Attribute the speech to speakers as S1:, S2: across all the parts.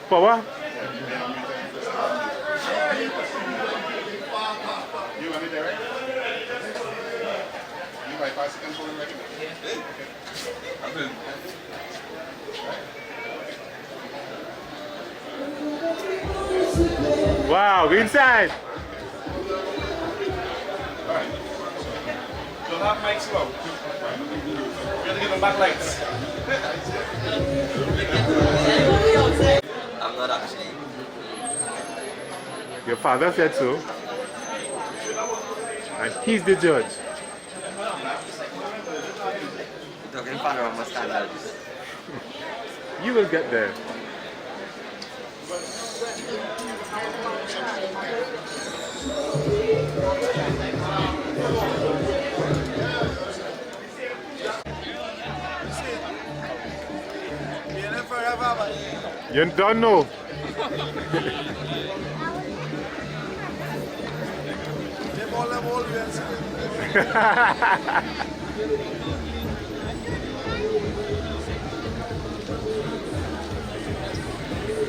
S1: Power?
S2: You want it direct? You bypass the control already? Yeah. Okay.
S1: Wow, go inside.
S2: Alright. Don't have mics slow. You have to give them back lights.
S3: I'm not actually.
S1: Your father said so. And he's the judge.
S3: Talking panorama standards.
S1: You will get there. You don't know.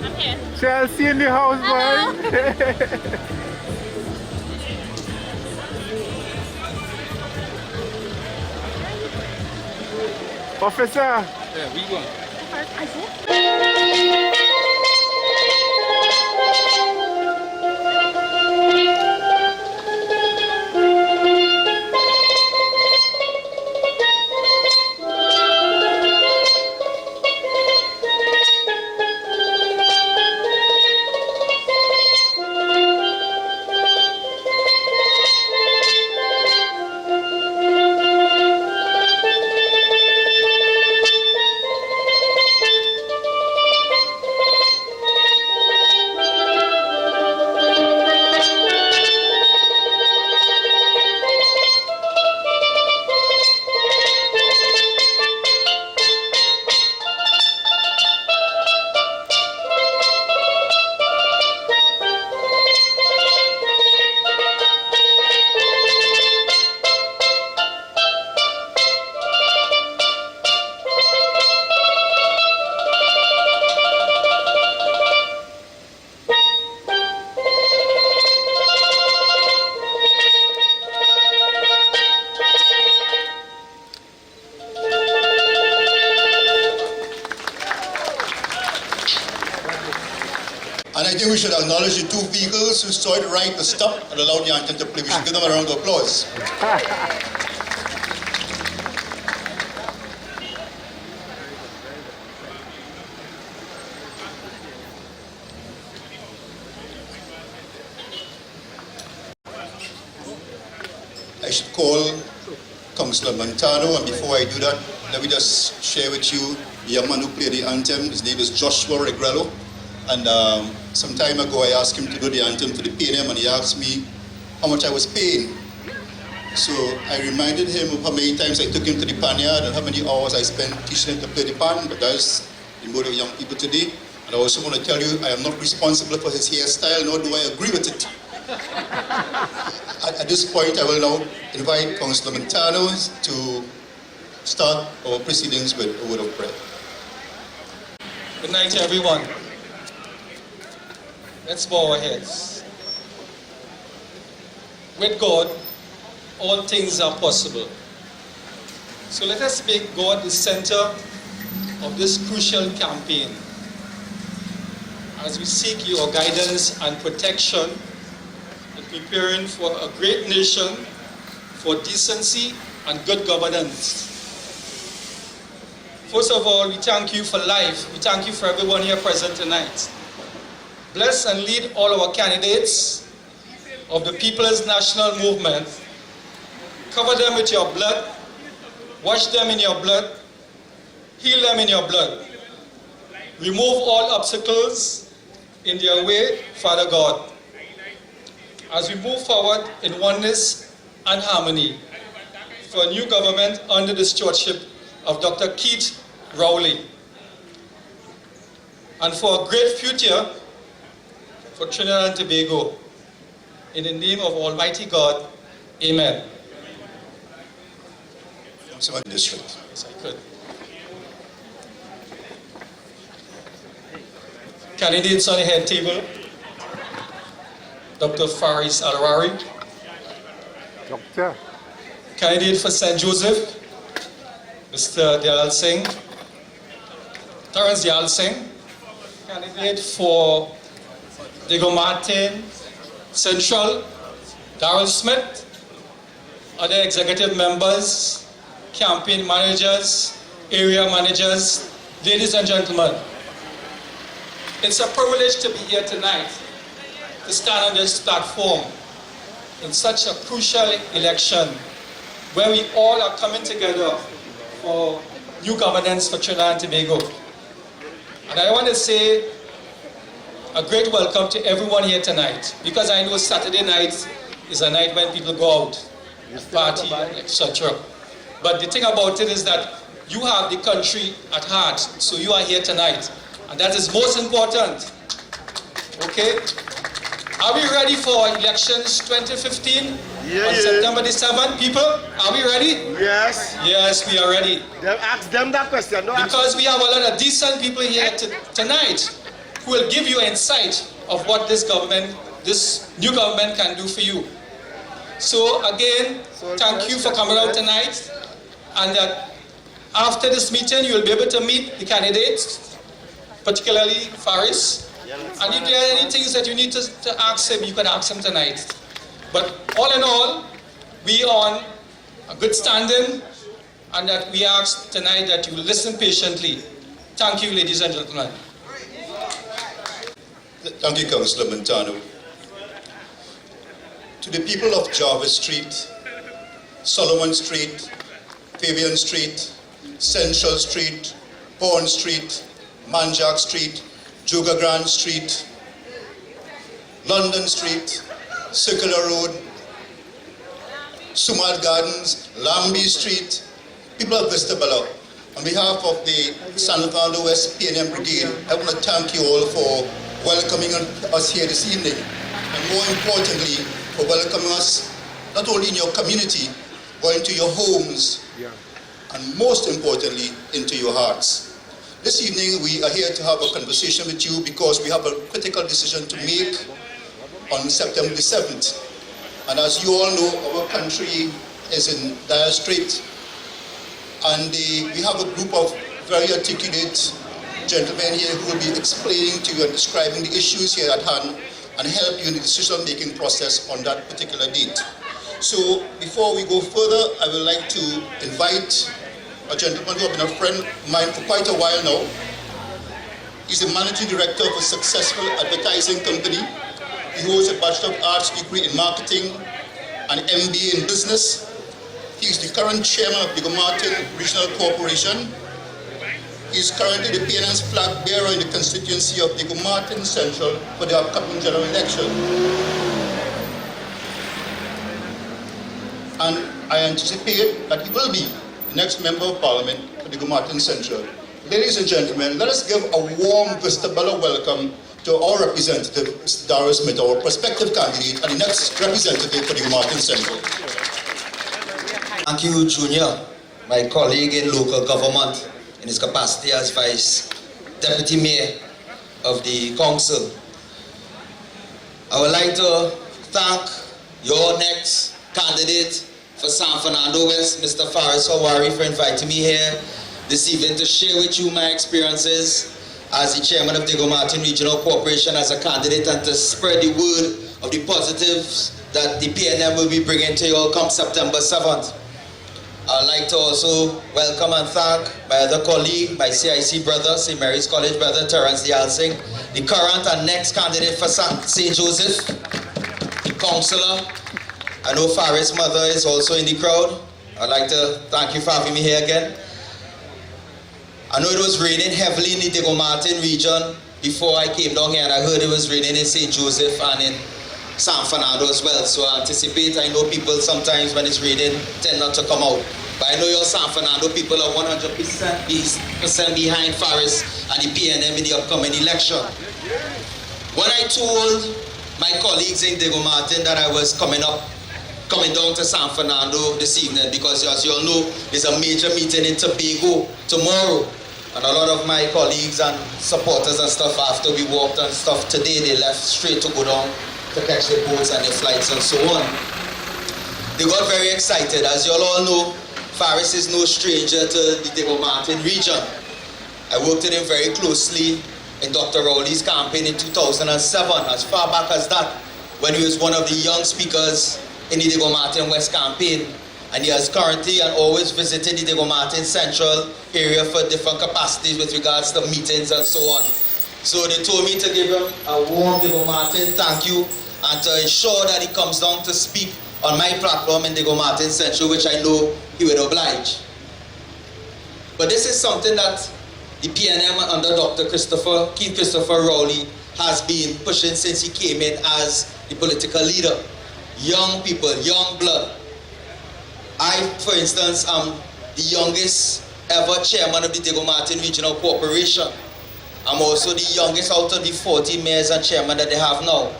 S4: I'm here.
S1: Chelsea in the house, boy. Officer.
S5: Yeah, we going.
S6: And I think we should acknowledge the two vehicles who saw it right to stop and allow the anthem to play. We should give them a round of applause. I should call Councillor Montano, and before I do that, let me just share with you the young man who played the anthem. His name is Joshua Regrello. And some time ago, I asked him to do the anthem for the PNM, and he asked me how much I was paying. So I reminded him of how many times I took him to the pan yard and how many hours I spent teaching him to play the pan, but that's the mode of young people today. And I also want to tell you, I am not responsible for his hairstyle, nor do I agree with it. At this point, I will now invite Councillor Montano to start our proceedings with a word of prayer.
S5: Good night, everyone. Let's bow our heads. With God, all things are possible. So let us make God the center of this crucial campaign as we seek your guidance and protection in preparing for a great nation, for decency and good governance. First of all, we thank you for life. We thank you for everyone here present tonight. Bless and lead all our candidates of the People's National Movement. Cover them with your blood. Wash them in your blood. Heal them in your blood. Remove all obstacles in their way, Father God. As we move forward in oneness and harmony for a new government under the stewardship of Dr. Keith Rowley. And for a great future for Trinidad and Tobago. In the name of Almighty God, amen.
S6: District.
S5: Yes, I could. Candidates on the head table, Dr. Faris Al-Rawi.
S1: Doctor.
S5: Candidate for St. Joseph, Mr. Dayal Singh. Terence Dayal Singh. Candidate for Diego Martin Central, Darrell Smith. Other executive members, campaign managers, area managers, ladies and gentlemen. It's a privilege to be here tonight to stand on this platform in such a crucial election where we all are coming together for new governance for Trinidad and Tobago. And I want to say a great welcome to everyone here tonight, because I know Saturday night is a night when people go out, party, etc. But the thing about it is that you have the country at heart, so you are here tonight. And that is most important. Okay? Are we ready for elections 2015? On September the 7th, people? Are we ready?
S2: Yes.
S5: Yes, we are ready.
S2: Ask them that question. No,
S5: Because we have a lot of decent people here tonight who will give you insight of what this government, this new government can do for you. So again, thank you for coming out tonight. And after this meeting, you will be able to meet the candidates, particularly Faris. And if there are any things that you need to ask him, you can ask him tonight. But all in all, we are on a good standing, and that we ask tonight that you listen patiently. Thank you, ladies and gentlemen.
S6: Thank you, Councillor Montano. To the people of Jarvis Street, Solomon Street, Fabian Street, Central Street, Pond Street, Manjak Street, Juga Grand Street, London Street, Circular Road, Sumad Gardens, Lambie Street, people of Vistabella, on behalf of the San Fernando West PNM Brigade, I want to thank you all for welcoming us here this evening, and more importantly, for welcoming us not only in your community, but into your homes, and most importantly, into your hearts. This evening, we are here to have a conversation with you because we have a critical decision to make on September the 7th. And as you all know, our country is in dire strait. And we have a group of very articulate gentlemen here who will be explaining to you and describing the issues here at hand and help you in the decision-making process on that particular date. So before we go further, I would like to invite a gentleman who has been a friend of mine for quite a while now. He's the managing director of a successful advertising company. He holds a Bachelor of Arts degree in marketing and MBA in business. He's the current chairman of the Martin Regional Corporation. He's currently the PNM's flag bearer in the constituency of the Martin Central for the upcoming general election. And I anticipate that he will be the next member of parliament for the Martin Central. Ladies and gentlemen, let us give a warm Vistabella welcome to our representative, Mr. Darrell Smith, our prospective candidate and the next representative for the Martin Central.
S4: Thank you, Junior, my colleague in local government, in his capacity as Vice Deputy Mayor of the Council. I would like to thank your next candidate for San Fernando West, Mr. Faris Al-Rawi, for inviting me here this evening to share with you my experiences as the chairman of the Martin Regional Corporation as a candidate, and to spread the word of the positives that the PNM will be bringing to you all come September 7th. I'd like to also welcome and thank my other colleague, my CIC brother, St. Mary's College brother, Terence Dayal Singh, the current and next candidate for St. Joseph, the councillor. I know Faris' mother is also in the crowd. I'd like to thank you for having me here again. I know it was raining heavily in the Diego Martin region before I came down here, and I heard it was raining in St. Joseph and in San Fernando as well. So I anticipate, I know people sometimes when it's raining tend not to come out. But I know your San Fernando people are 100% behind Faris and the PNM in the upcoming election. When I told my colleagues in Diego Martin that I was coming down to San Fernando this evening, because as you all know, there's a major meeting in Tobago tomorrow. And a lot of my colleagues and supporters and stuff, after we walked and stuff today, they left straight to go down to catch their boats and their flights and so on. They got very excited. As you all know, Faris is no stranger to the Diego Martin region. I worked with him very closely in Dr. Rowley's campaign in 2007, as far back as that, when he was one of the young speakers in the Diego Martin West campaign. And he has currently and always visited the Diego Martin Central area for different capacities with regards to meetings and so on. So they told me to give him a warm Diego Martin thank you, and to ensure that he comes down to speak on my platform in Diego Martin Central, which I know he will oblige. But this is something that the PNM under Dr. Keith Christopher Rowley has been pushing since he came in as the political leader. Young people, young blood. I, for instance, am the youngest ever chairman of the Diego Martin Regional Corporation. I'm also the youngest out of the 40 mayors and chairman that they have now.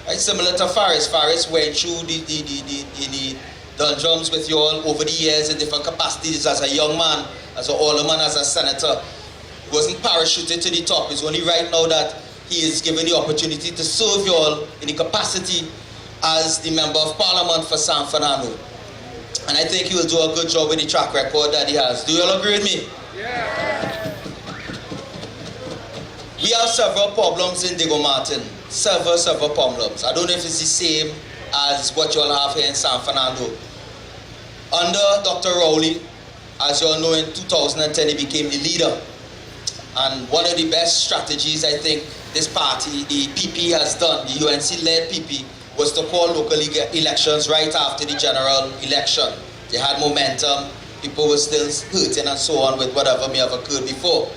S4: Right? Similar to Faris. Faris went through the doldrums with you all over the years in different capacities as a young man, as an alderman, as a senator. He wasn't parachuted to the top. It's only right now that he is given the opportunity to serve you all in the capacity as the Member of Parliament for San Fernando. And I think he will do a good job with the track record that he has. Do you all agree with me? Yeah. We have several problems in Diego Martin. Several problems. I don't know if it's the same as what you all have here in San Fernando. Under Dr. Rowley, as you all know, in 2010 he became the leader. And one of the best strategies I think this party, the PP, has done, the UNC-led PP, was to call local elections right after the general election. They had momentum, people were still hurting and so on with whatever may have occurred before.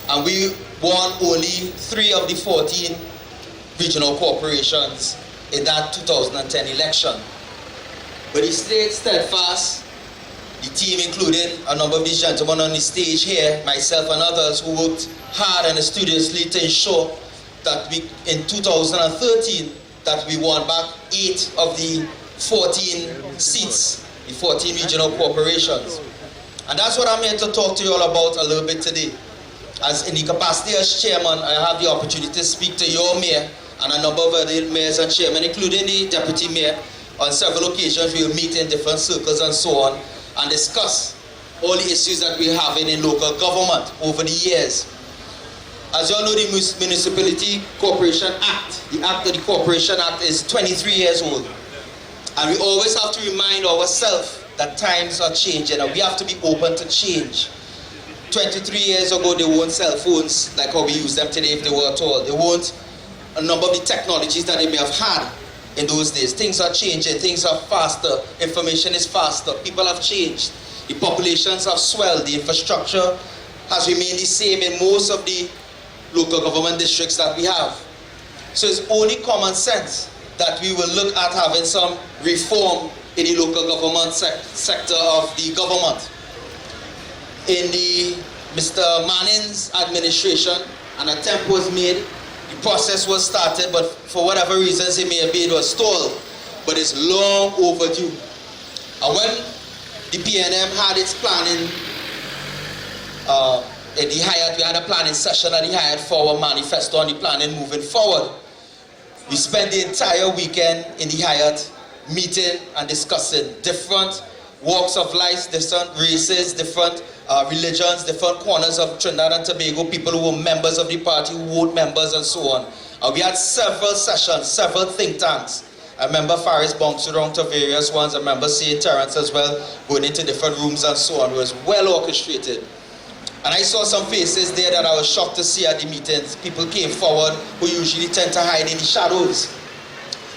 S4: And we won only 3 of the 14 regional corporations in that 2010 election. But he stayed steadfast. The team, including a number of these gentlemen on the stage here, myself and others, who worked hard and studiously to ensure that we, in 2013, that we won back 8 of the 14 seats, the 14 regional corporations. And that's what I'm here to talk to you all about a little bit today. As in the capacity as chairman, I have the opportunity to speak to your mayor and a number of other mayors and chairmen, including the deputy mayor. On several occasions, we'll meet in different circles and so on, and discuss all the issues that we're having in local government over the years. As you all know, the Municipality Corporation Act, the Act of the Corporation Act, is 23 years old. And we always have to remind ourselves that times are changing and we have to be open to change. 23 years ago, they weren't cell phones like how we use them today, if they were at all. They weren't a number of the technologies that they may have had in those days. Things are changing, things are faster, information is faster, people have changed. The populations have swelled, the infrastructure has remained the same in most of the local government districts that we have. So it's only common sense that we will look at having some reform in the local government sector of the government. In the Mr. Manning's administration, an attempt was made, the process was started, but for whatever reasons it may have been, it was stalled, but it's long overdue. And when the PNM had its planning at the Hyatt, we had a planning session at the Hyatt for our manifesto on the planning moving forward. We spent the entire weekend in the Hyatt meeting and discussing different walks of life, different races, different religions, different corners of Trinidad and Tobago, people who were members of the party, who weren't members and so on. And we had several sessions, several think tanks. I remember Faris bounced around to various ones. I remember seeing Terrence as well, going into different rooms and so on. It was well orchestrated. And I saw some faces there that I was shocked to see at the meetings. People came forward who usually tend to hide in the shadows.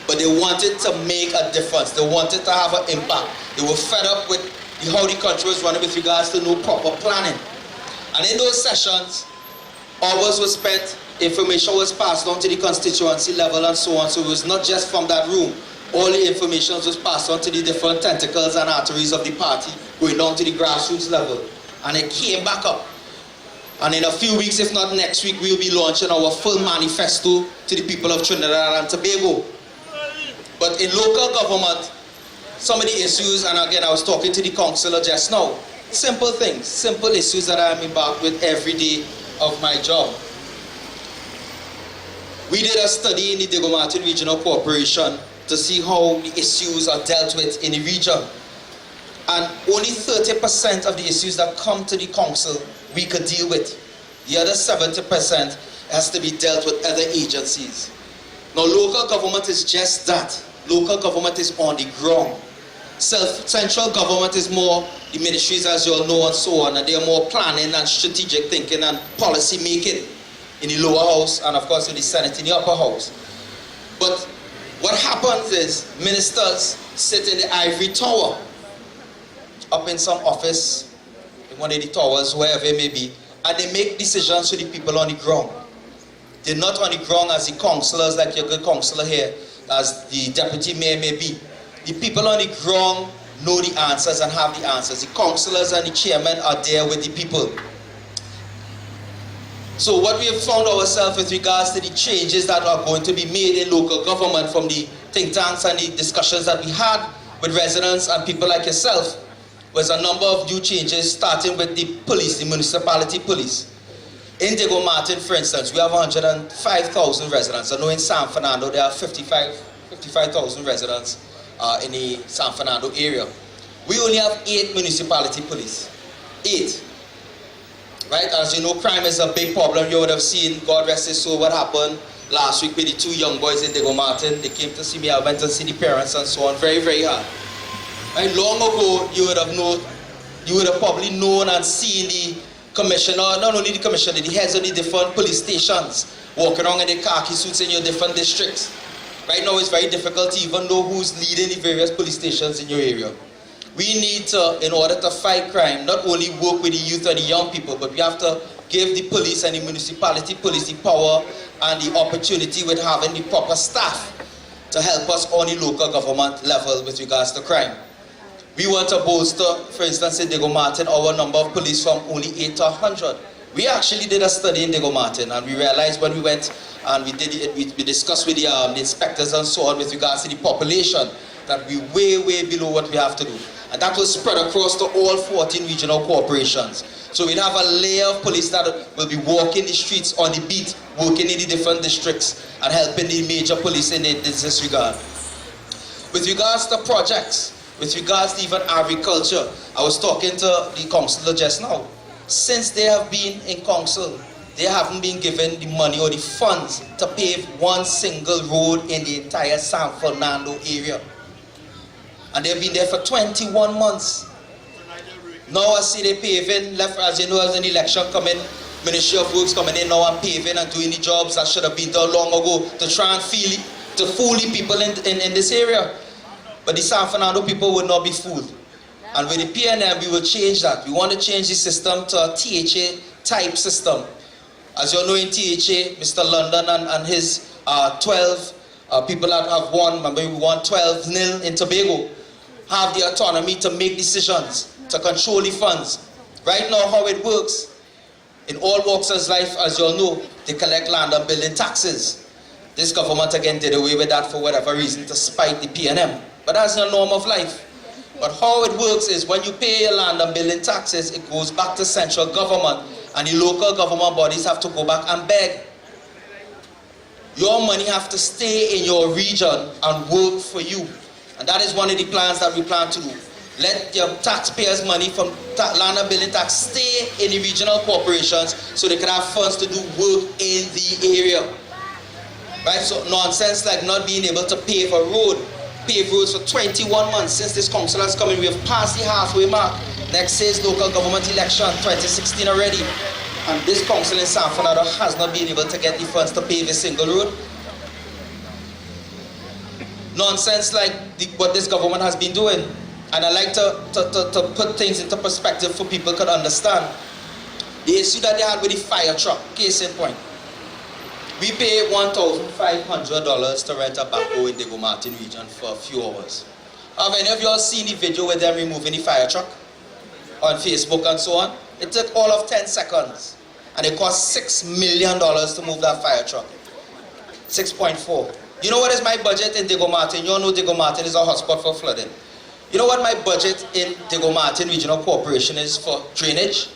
S4: But they wanted to make a difference. They wanted to have an impact. They were fed up with how the country was running with regards to no proper planning. And in those sessions, hours were spent, information was passed on to the constituency level and so on. So it was not just from that room. All the information was passed on to the different tentacles and arteries of the party, going down to the grassroots level. And it came back up. And in a few weeks, if not next week, we'll be launching our full manifesto to the people of Trinidad and Tobago. But in local government, some of the issues, and again, I was talking to the councillor just now, simple things, simple issues that I'm embarked with every day of my job. We did a study in the Diego Martin Regional Corporation to see how the issues are dealt with in the region. And only 30% of the issues that come to the council we could deal with. The other 70% has to be dealt with other agencies. Now, local government is just that. Local government is on the ground. Central government is more the ministries, as you all know, and so on, and they are more planning and strategic thinking and policy making in the lower house, and of course in the Senate in the upper house. But what happens is ministers sit in the ivory tower, up in some office, in one of the towers, wherever it may be, and they make decisions to the people on the ground. They're not on the ground as the councillors, like your good councillor here, as the deputy mayor may be. The people on the ground know the answers and have the answers. The councillors and the chairman are there with the people. So what we have found ourselves with regards to the changes that are going to be made in local government from the think tanks and the discussions that we had with residents and people like yourself was a number of new changes, starting with the police, the municipality police. In Diego Martin, for instance, we have 105,000 residents. I know in San Fernando there are 55,000 residents in the San Fernando area. We only have 8 municipality police. 8. Right? As you know, crime is a big problem. You would have seen, God rest his soul, what happened last week with the 2 young boys in Diego Martin. They came to see me. I went to see the parents and so on. Very, very hard. Right? Long ago, you would have probably known and seen the commissioner, not only the commissioner, the heads of the different police stations walking around in their khaki suits in your different districts. Right now, it's very difficult to even know who's leading the various police stations in your area. We need to, in order to fight crime, not only work with the youth and the young people, but we have to give the police and the municipality police the power and the opportunity with having the proper staff to help us on the local government level with regards to crime. We want to bolster, for instance, in Diego Martin, our number of police from only 8 to 100. We actually did a study in Diego Martin, and we realized when we went and we did it, we discussed with the inspectors and so on with regards to the population, that we're way, way below what we have to do. And that was spread across to all 14 regional corporations. So we'll have a layer of police that will be walking the streets on the beat, working in the different districts and helping the major police in this regard. With regards to projects, with regards to even agriculture, I was talking to the councillor just now. Since they have been in council, they haven't been given the money or the funds to pave one single road in the entire San Fernando area. And they've been there for 21 months. Now I see they paving, left, as you know, as an election coming, Ministry of Works coming in now and paving and doing the jobs that should have been done long ago to try and fool the people in this area. But the San Fernando people will not be fooled. And with the PNM, we will change that. We want to change the system to a THA type system. As you know, in THA, Mr. London and his 12 people that have won, remember we won 12-0 in Tobago, have the autonomy to make decisions, to control the funds. Right now, how it works, in all walks of life, as you all know, they collect land and building taxes. This government again did away with that for whatever reason to spite the PNM. But that's the norm of life. But how it works is when you pay your land and building taxes, it goes back to central government, and the local government bodies have to go back and beg. Your money have to stay in your region and work for you. And that is one of the plans that we plan to do. Let your taxpayers' money from land and building tax stay in the regional corporations so they can have funds to do work in the area. Right? So nonsense like not being able to pave a road. Pave roads for 21 months since this council has come in. We have passed the halfway mark. Next year's local government election, 2016 already. And this council in San Fernando has not been able to get the funds to pave a single road. Nonsense like what this government has been doing. And I like to put things into perspective for people could understand. The issue that they had with the fire truck, case in point. We pay $1,500 to rent a backhoe in Diego Martin region for a few hours. Have any of you all seen the video with them removing the fire truck on Facebook and so on? It took all of 10 seconds. and it cost $6 million to move that fire truck. 6.4. You know what is my budget in Diego Martin? You all know Diego Martin is a hotspot for flooding. You know what my budget in Diego Martin Regional Corporation is for drainage?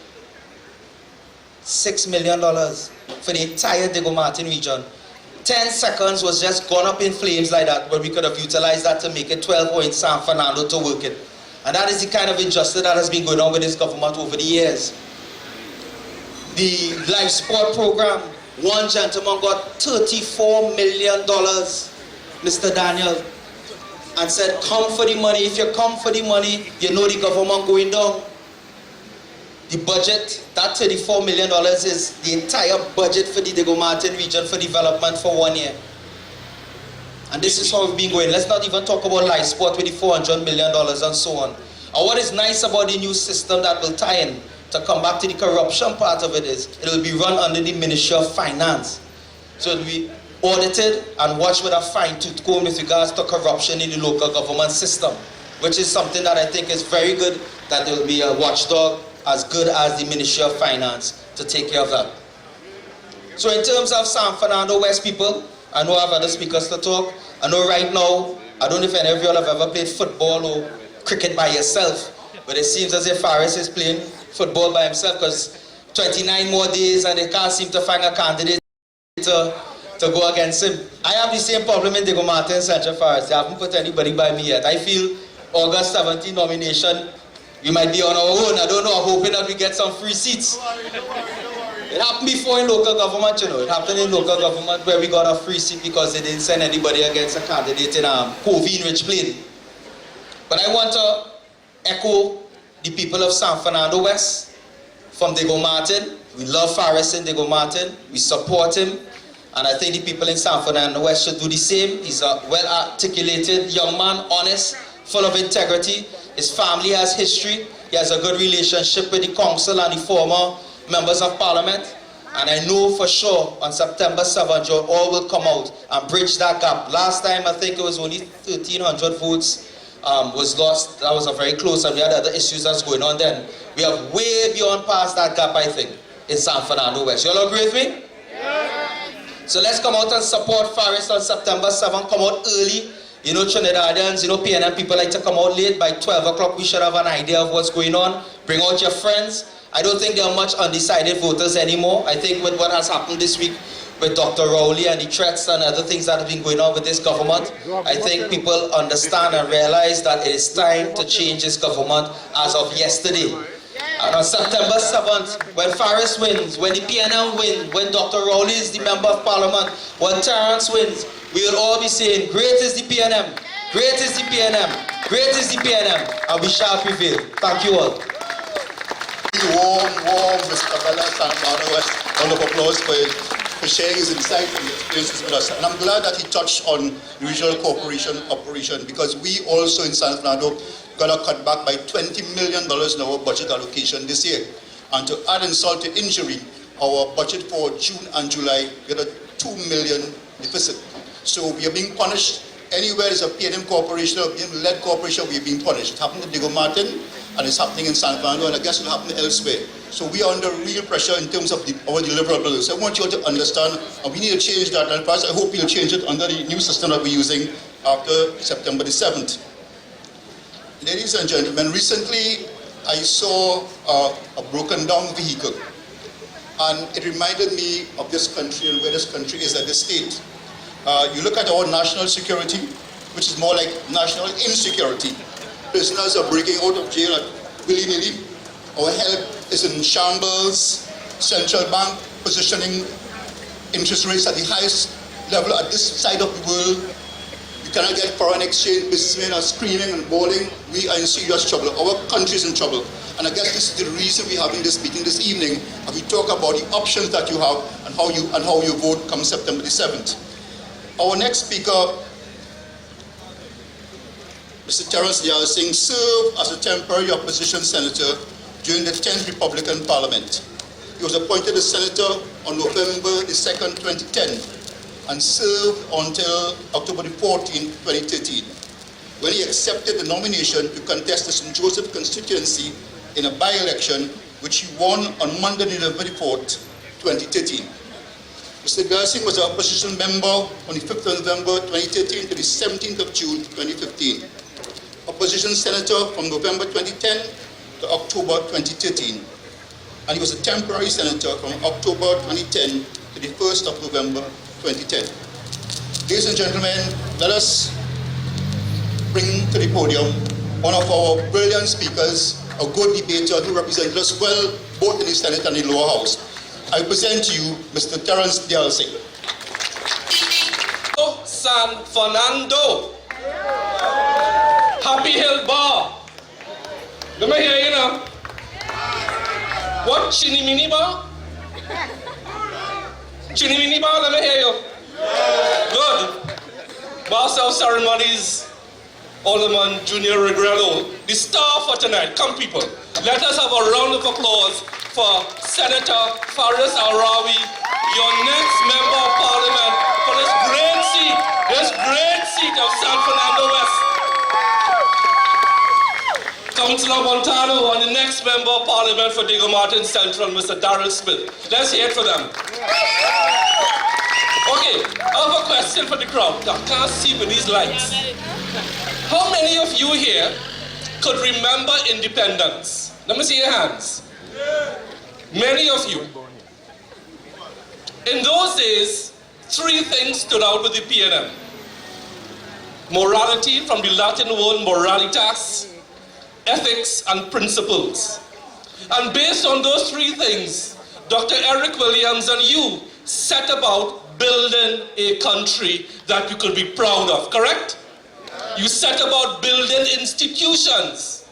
S4: $6 million for the entire Diego Martin region. 10 seconds was just gone up in flames like that, but we could have utilized that to make it 12 or in San Fernando to work it. And that is the kind of injustice that has been going on with this government over the years. The life sport program, one gentleman got $34 million, Mr. Daniel, and said, come for the money. If you come for the money, you know the government going down. The budget, that $34 million is the entire budget for the Diego Martin region for development for 1 year. And this is how we've been going. Let's not even talk about life sport with the $400 million and so on. And what is nice about the new system that will tie in, to come back to the corruption part of it, is it will be run under the Ministry of Finance. So it will be audited and watched with a fine-tooth comb with regards to corruption in the local government system, which is something that I think is very good, that there will be a watchdog as good as the Ministry of Finance to take care of that. So in terms of San Fernando West people, I know I have other speakers to talk. I know right now, I don't know if any of you all have ever played football or cricket by yourself, but it seems as if Faris is playing football by himself, because 29 more days and they can't seem to find a candidate to go against him. I have the same problem in Diego Martin Central Faris. They haven't put anybody by me yet. I feel August 17 nomination, we might be on our own. I don't know. I'm hoping that we get some free seats. It happened before in local government, you know. It happened in local government where we got a free seat because they didn't send anybody against a candidate in Covey in Rich Plain. But I want to echo the people of San Fernando West from Diego Martin. We love Faris in Diego Martin. We support him. And I think the people in San Fernando West should do the same. He's a well-articulated young man, honest, full of integrity. His family has history. He has a good relationship with the council and the former members of parliament. And I know for sure on September 7th, you all will come out and bridge that gap. Last time, I think it was only 1,300 votes was lost. That was a very close, and we had other issues that's going on then. We are way beyond past that gap, I think, in San Fernando West. You all agree with me? Yeah. So let's come out and support Faris on September 7th. Come out early. You know, Trinidadians, you know, PNM people like to come out late. By 12 o'clock, we should have an idea of what's going on. Bring out your friends. I don't think there are much undecided voters anymore. I think with what has happened this week with Dr. Al-Rawi and the threats and other things that have been going on with this government, I think people understand and realize that it is time to change this government as of yesterday. And on September 7th, when Faris wins, when the PNM wins, when Dr. Al-Rawi is the member of parliament, when Terrence wins, we will all be saying, great is the PNM, great is the PNM, great is the PNM, and we shall prevail. Thank you all.
S6: Warm Vistabella, San Fernando West. Round of applause for sharing his insight and experiences with us. And I'm glad that he touched on the regional corporation operation, because we also in San Fernando got a cut back by $20 million in our budget allocation this year. And to add insult to injury, our budget for June and July, we had a $2 million deficit. So we are being punished. Anywhere there's a PNM corporation or PNM-led corporation, we're being punished. It happened to Diego Martin, and it's happening in San Fernando, and I guess it'll happen elsewhere. So we are under real pressure in terms of our deliverables. So I want you all to understand, and we need to change that, and perhaps I hope you'll change it under the new system that we're using after September the 7th. Ladies and gentlemen, recently I saw a broken down vehicle, and it reminded me of this country and where this country is at this state. You look at our national security, which is more like national insecurity. Prisoners are breaking out of jail willy-nilly. Our health is in shambles. Central bank positioning interest rates at the highest level at this side of the world. You cannot get foreign exchange. Businessmen are screaming and bawling. We are in serious trouble. Our country is in trouble. And I guess this is the reason we're having this meeting this evening, and we talk about the options that you have and how you vote come September the 7th. Our next speaker, Mr. Terrence Singh, served as a temporary opposition senator during the 10th Republican Parliament. He was appointed a senator on November the 2nd, 2010, and served until October the 14th, 2013, when he accepted the nomination to contest the St. Joseph constituency in a by-election, which he won on Monday, November the 4th, 2013. Mr. Garcia was an opposition member on the 5th of November 2013 to the 17th of June 2015. Opposition senator from November 2010 to October 2013. And he was a temporary senator from October 2010 to the 1st of November 2010. Ladies and gentlemen, let us bring to the podium one of our brilliant speakers, a good debater who represented us well both in the Senate and the lower house. I present to you Mr. Terence Dialsing.
S5: San Fernando. Happy Hill Bar. Let me hear you now. What? Chinemilly Bar? Chinemilly Bar, let me hear you. Good. Master of Ceremonies, Alderman Junior Regrello, the star for tonight. Come people, let us have a round of applause for Senator Faris Al-Rawi, your next member of parliament, for this great seat of San Fernando West. Councillor Montano, and the next member of parliament for Diego Martin Central, Mr. Darrell Smith. Let's hear it for them. Okay, I have a question for the crowd. I can't see with these lights. How many of you here could remember independence? Let me see your hands. Many of you. In those days, three things stood out with the PNM. Morality, from the Latin word moralitas, ethics, and principles. And based on those three things, Dr. Eric Williams and you set about building a country that you could be proud of, correct? You set about building institutions,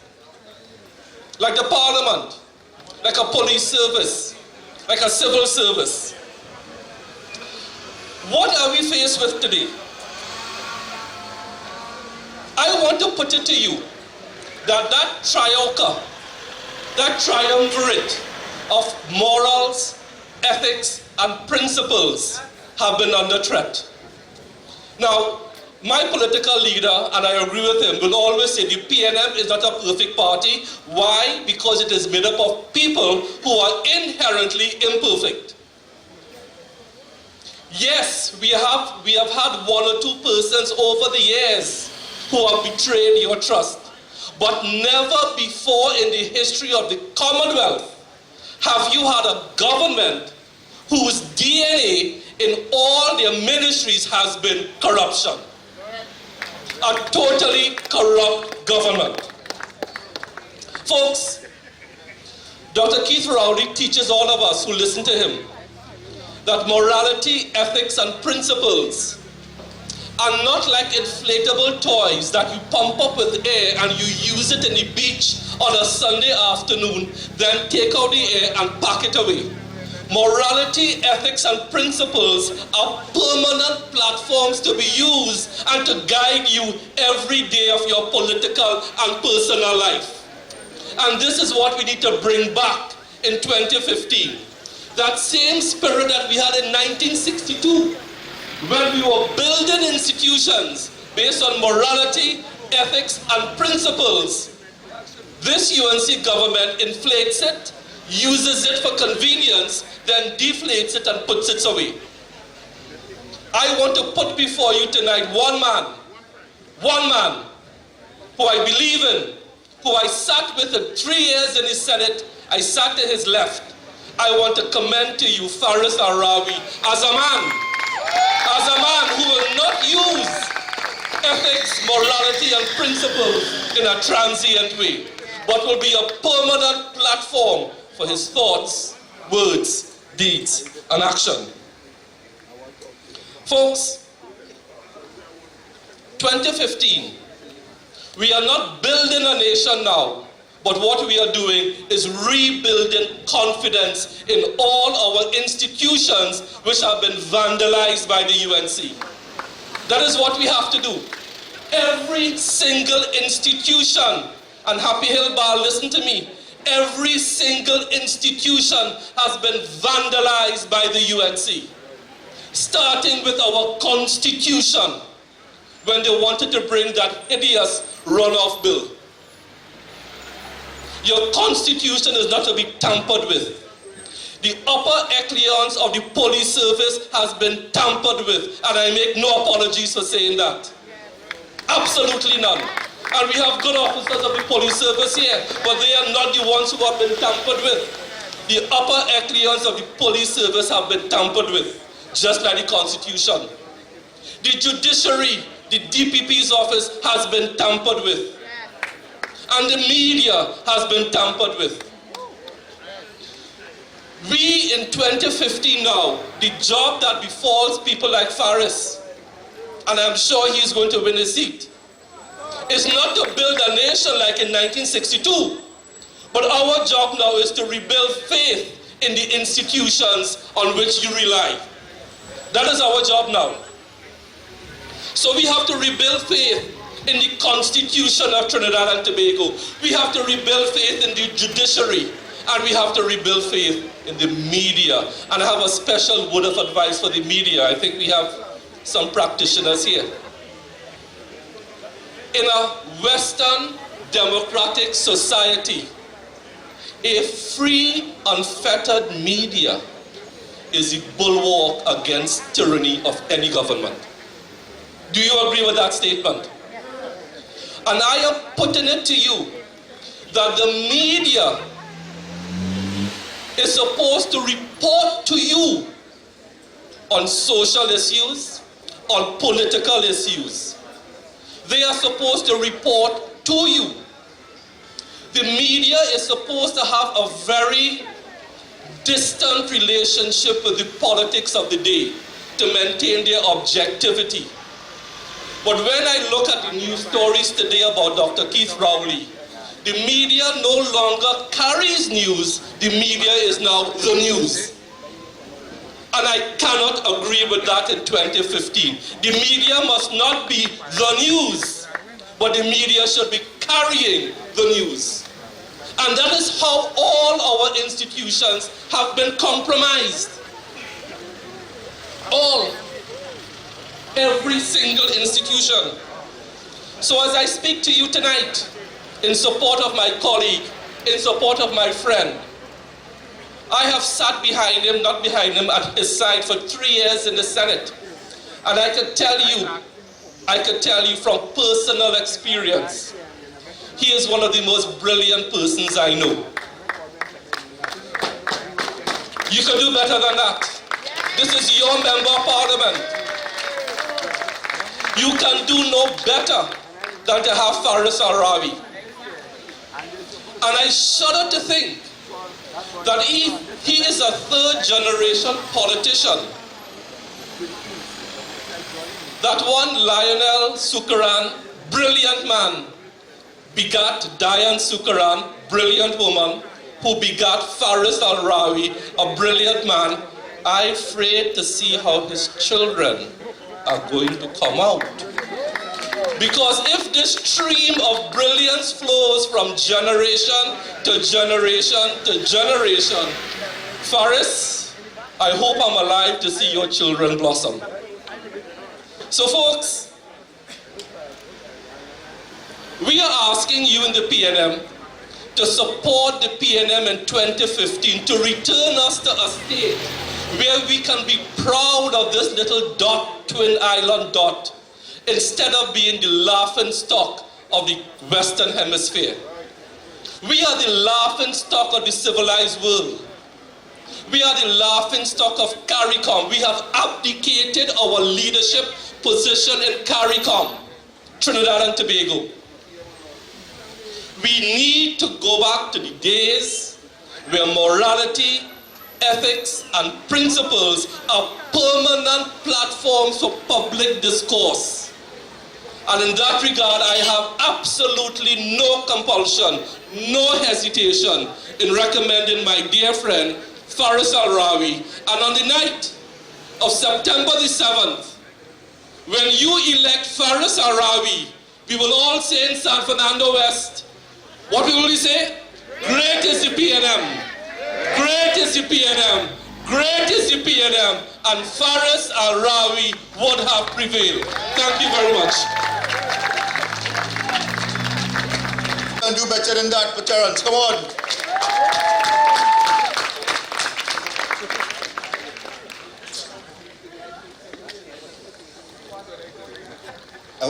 S5: like the parliament, like a police service, like a civil service. What are we faced with today? I want to put it to you that that triumvirate of morals, ethics, and principles have been under threat. Now, my political leader, and I agree with him, will always say the PNM is not a perfect party. Why? Because it is made up of people who are inherently imperfect. Yes, we have had one or two persons over the years who have betrayed your trust. But never before in the history of the Commonwealth have you had a government whose DNA in all their ministries has been corruption. A totally corrupt government. Folks, Dr. Keith Rowley teaches all of us who listen to him that morality, ethics, and principles are not like inflatable toys that you pump up with air and you use it in the beach on a Sunday afternoon, then take out the air and pack it away. Morality, ethics, and principles are permanent platforms to be used and to guide you every day of your political and personal life. And this is what we need to bring back in 2015. That same spirit that we had in 1962, when we were building institutions based on morality, ethics, and principles. This UNC government inflates it, uses it for convenience, then deflates it and puts it away. I want to put before you tonight one man who I believe in, who I sat with in 3 years in the Senate. I sat to his left. I want to commend to you Faris Al-Rawi as a man who will not use ethics, morality, and principles in a transient way, but will be a permanent platform for his thoughts, words, deeds, and action. Folks, 2015, we are not building a nation now, but what we are doing is rebuilding confidence in all our institutions which have been vandalized by the UNC. That is what we have to do. Every single institution, and Happy Hill Bar, listen to me, every single institution has been vandalized by the UNC. Starting with our Constitution, when they wanted to bring that hideous runoff bill. Your Constitution is not to be tampered with.
S7: The upper echelons of the police service has been tampered with, and I make no apologies for saying that. Absolutely none. And we have good officers of the police service here, but they are not the ones who have been tampered with. The upper echelons of the police service have been tampered with, just like the Constitution. The judiciary, the DPP's office has been tampered with. And the media has been tampered with. We in 2015 now, the job that befalls people like Faris, and I'm sure he's going to win a seat, is not to build a nation like in 1962, but our job now is to rebuild faith in the institutions on which you rely. That is our job now. So we have to rebuild faith in the Constitution of Trinidad and Tobago. We have to rebuild faith in the judiciary, and we have to rebuild faith in the media. And I have a special word of advice for the media. I think we have some practitioners here. In a Western democratic society, a free, unfettered media is the bulwark against tyranny of any government. Do you agree with that statement? And I am putting it to you that the media is supposed to report to you on social issues, on political issues. They are supposed to report to you. The media is supposed to have a very distant relationship with the politics of the day to maintain their objectivity. But when I look at the news stories today about Dr. Al-Rawi, the media no longer carries news, the media is now the news. And I cannot agree with that in 2015. The media must not be the news, but the media should be carrying the news. And that is how all our institutions have been compromised. All. Every single institution. So as I speak to you tonight, in support of my colleague, in support of my friend, I have sat behind him, not behind him, at his side for 3 years in the Senate. And I can tell you from personal experience, he is one of the most brilliant persons I know. You can do better than that. This is your member of parliament. You can do no better than to have Faris Al-Rawi. And I shudder to think that he is a third-generation politician. That one Lionel Sukaran, brilliant man, begat Diane Sukaran, brilliant woman, who begat Faris Al-Rawi, a brilliant man. I'm afraid to see how his children are going to come out. Because if this stream of brilliance flows from generation to generation to generation, Faris, I hope I'm alive to see your children blossom. So folks, we are asking you in the PNM to support the PNM in 2015 to return us to a state where we can be proud of this little dot, twin island dot, instead of being the laughing stock of the Western Hemisphere. We are the laughing stock of the civilized world. We are the laughing stock of CARICOM. We have abdicated our leadership position in CARICOM, Trinidad and Tobago. We need to go back to the days where morality, ethics, and principles are permanent platforms for public discourse. And in that regard, I have absolutely no compulsion, no hesitation in recommending my dear friend, Faris Al-Rawi. And on the night of September the 7th, when you elect Faris Al-Rawi, we will all say in San Fernando West, what will we say? Great is the PNM. Great is the PNM. Great is the PNM. And Faris Al-Rawi would have prevailed. Thank you very much.
S6: And do better than that, Veterans. Come on.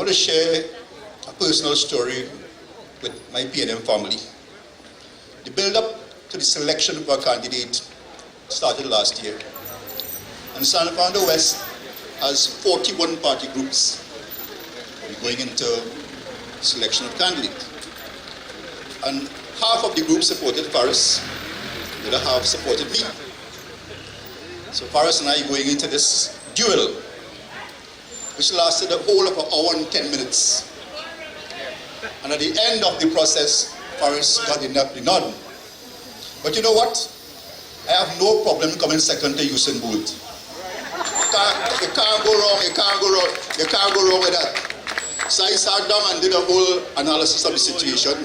S6: want to share a personal story with my PNM family. The build-up to the selection of our candidate started last year. And San Fernando West has 41 party groups. We're going into selection of candidates. And half of the group supported Faris, the other half supported me. So Faris and I going into this duel, which lasted the whole of an hour and 10 minutes. And at the end of the process, Faris got the nod. But you know what? I have no problem coming second to Usain Bolt. You can't go wrong with that. So I sat down and did a whole analysis of the situation.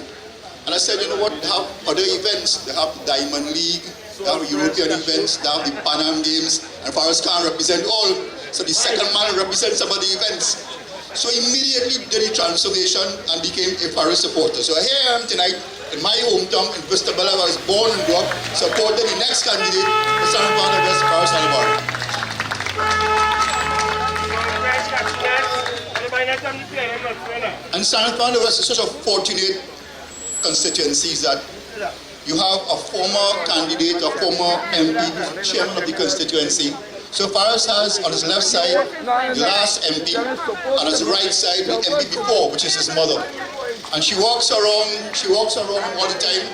S6: And I said, you know what, they have other events. They have the Diamond League, they have European events, they have the Pan Am Games, and Faris can't represent all. So the second man represents some of the events. So immediately did the transformation and became a Faris supporter. So here I am tonight in my hometown in Vistabella, where I was born and grew up, supporting the next candidate, the San Fernando West, Faris Al-Rawi. And San Fernando West is such a fortunate constituency that you have a former candidate, a former MP, chairman of the constituency. So Faris has on his left side the last MP, and on his right side the MP before, which is his mother. And she walks around all the time,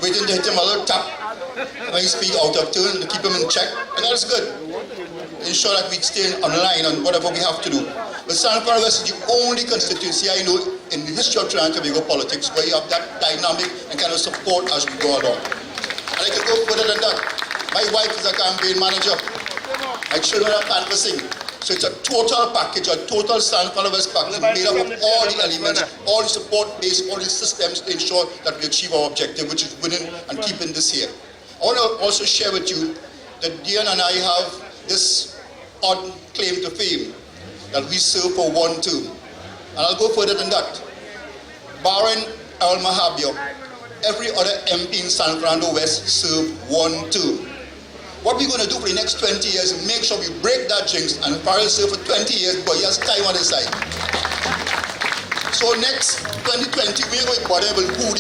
S6: waiting to hit him a little tap when he speaks out of turn to keep him in check, and that's good. Ensure that we stay online on whatever we have to do. But San Fernando West is the only constituency I know in the history of Trinidad and Tobago politics where you have that dynamic and kind of support as we go along. And I can go further than that. My wife is a campaign manager. My children are canvassing. So it's a total package, a total San Fernando West package made up of all the elements, all the support base, all the systems to ensure that we achieve our objective, which is winning and keeping this here. I want to also share with you that Dian and I have this odd claim to fame that we serve for 1 term. And I'll go further than that. Barring Al-Mahabir, every other MP in San Fernando West served 1 term. What we're going to do for the next 20 years is make sure we break that jinx and Faris serve for 20 years because he has time on his side. So next 2020, we're going to bother with who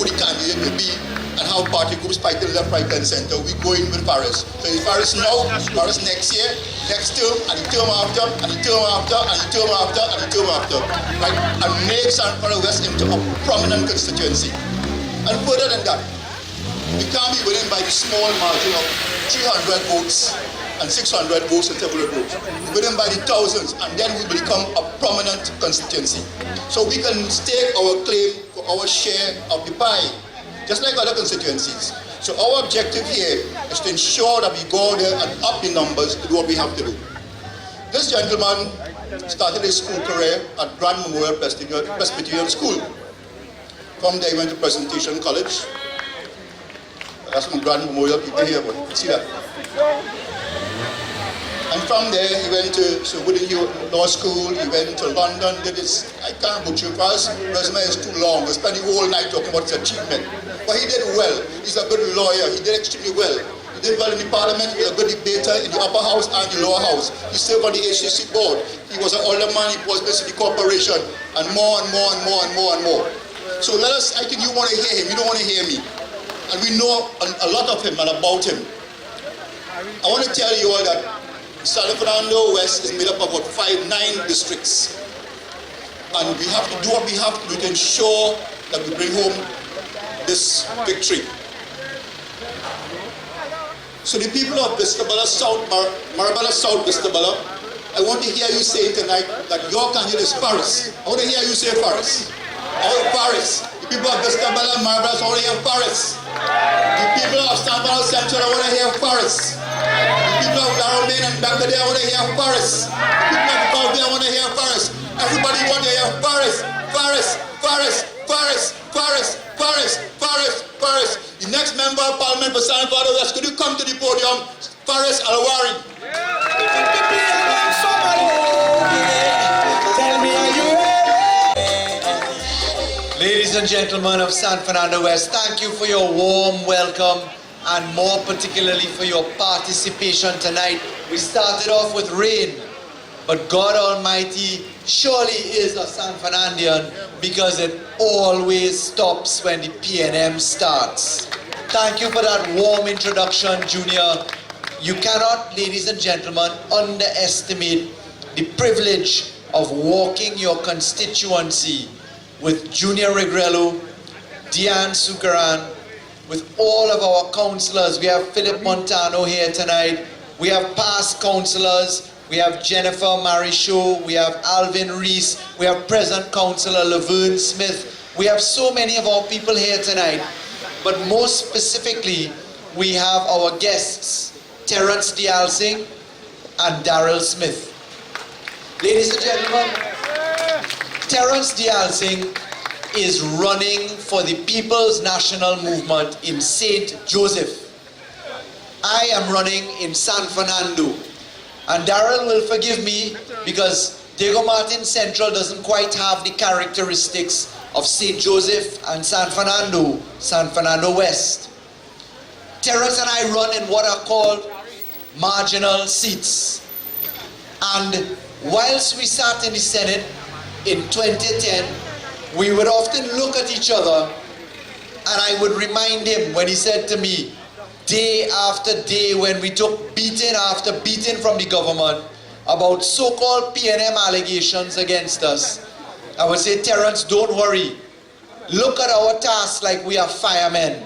S6: the candidate will be and how party groups fighting left, right, and center. We go in with Faris. So it's Faris now, Faris next year, next term, and the term after, and the term after, and the term after, and the term after. Right? And make San Fernando West into a prominent constituency. And further than that, we can't be winning by the small margin of 300 votes and 600 votes and several votes. We win by the thousands, and then we become a prominent constituency. So we can stake our claim for our share of the pie, just like other constituencies. So our objective here is to ensure that we go there and up the numbers to do what we have to do. This gentleman started his school career at Grand Memorial Presbyterian School. From there he went to Presentation College. That's some Grand Memorial people here, but you see that. And from there, he went to law school, he went to London, did his, I can't butcher fast, resume is too long, we spent the whole night talking about his achievement. But he did well, he's a good lawyer, he did extremely well. He did well in the parliament, he was a good debater in the upper house and the lower house. He served on the HCC board, he was an alderman, he was basically corporation, and more and more and more and more and more. So let us, I think you want to hear him, you don't want to hear me. And we know a lot of him and about him. I want to tell you all that San Fernando West is made up of about 9 districts. And we have to do what we have to do to ensure that we bring home this victory. So the people of Vistabella South, Marabella South Vistabella, I want to hear you say tonight that your candidate is Faris. I want to hear you say Faris. Oh, Faris. The people of Vistabella and Marabella, I want to hear Faris. The people of San Fernando Central, I want to hear Faris. The people of Al-Rawi and Brigade, I want to hear Faris. The people of Al-Rawi, I want to hear Faris. Everybody want to hear Faris. Faris, Faris, Faris, Faris, Faris, Faris, Faris. The next member of Parliament for San Fernando West, could you come to the podium? Faris Al-Rawi.
S8: Tell me, are you ready? Ladies and gentlemen of San Fernando West, thank you for your warm welcome and more particularly for your participation tonight. We started off with rain but God Almighty surely is a San Fernandian because it always stops when the PNM starts. Thank you for that warm introduction, Junior. You cannot, ladies and gentlemen, underestimate the privilege of walking your constituency with Junior Regrello, Diane Sukaran, with all of our councillors. We have Philip Montano here tonight. We have past councillors. We have Jennifer Marichaux. We have Alvin Reese. We have present councillor Laverne Smith. We have so many of our people here tonight. But most specifically, we have our guests, Terence Dialsing and Daryl Smith. Ladies and gentlemen, Terence Dialsing is running for the People's National Movement in St. Joseph. I am running in San Fernando. And Daryl will forgive me because Diego Martin Central doesn't quite have the characteristics of St. Joseph and San Fernando West. Terence and I run in what are called marginal seats. And whilst we sat in the Senate in 2010, we would often look at each other and I would remind him when he said to me, day after day, when we took beating after beating from the government about so-called PNM allegations against us, I would say, Terence, don't worry. Look at our task like we are firemen.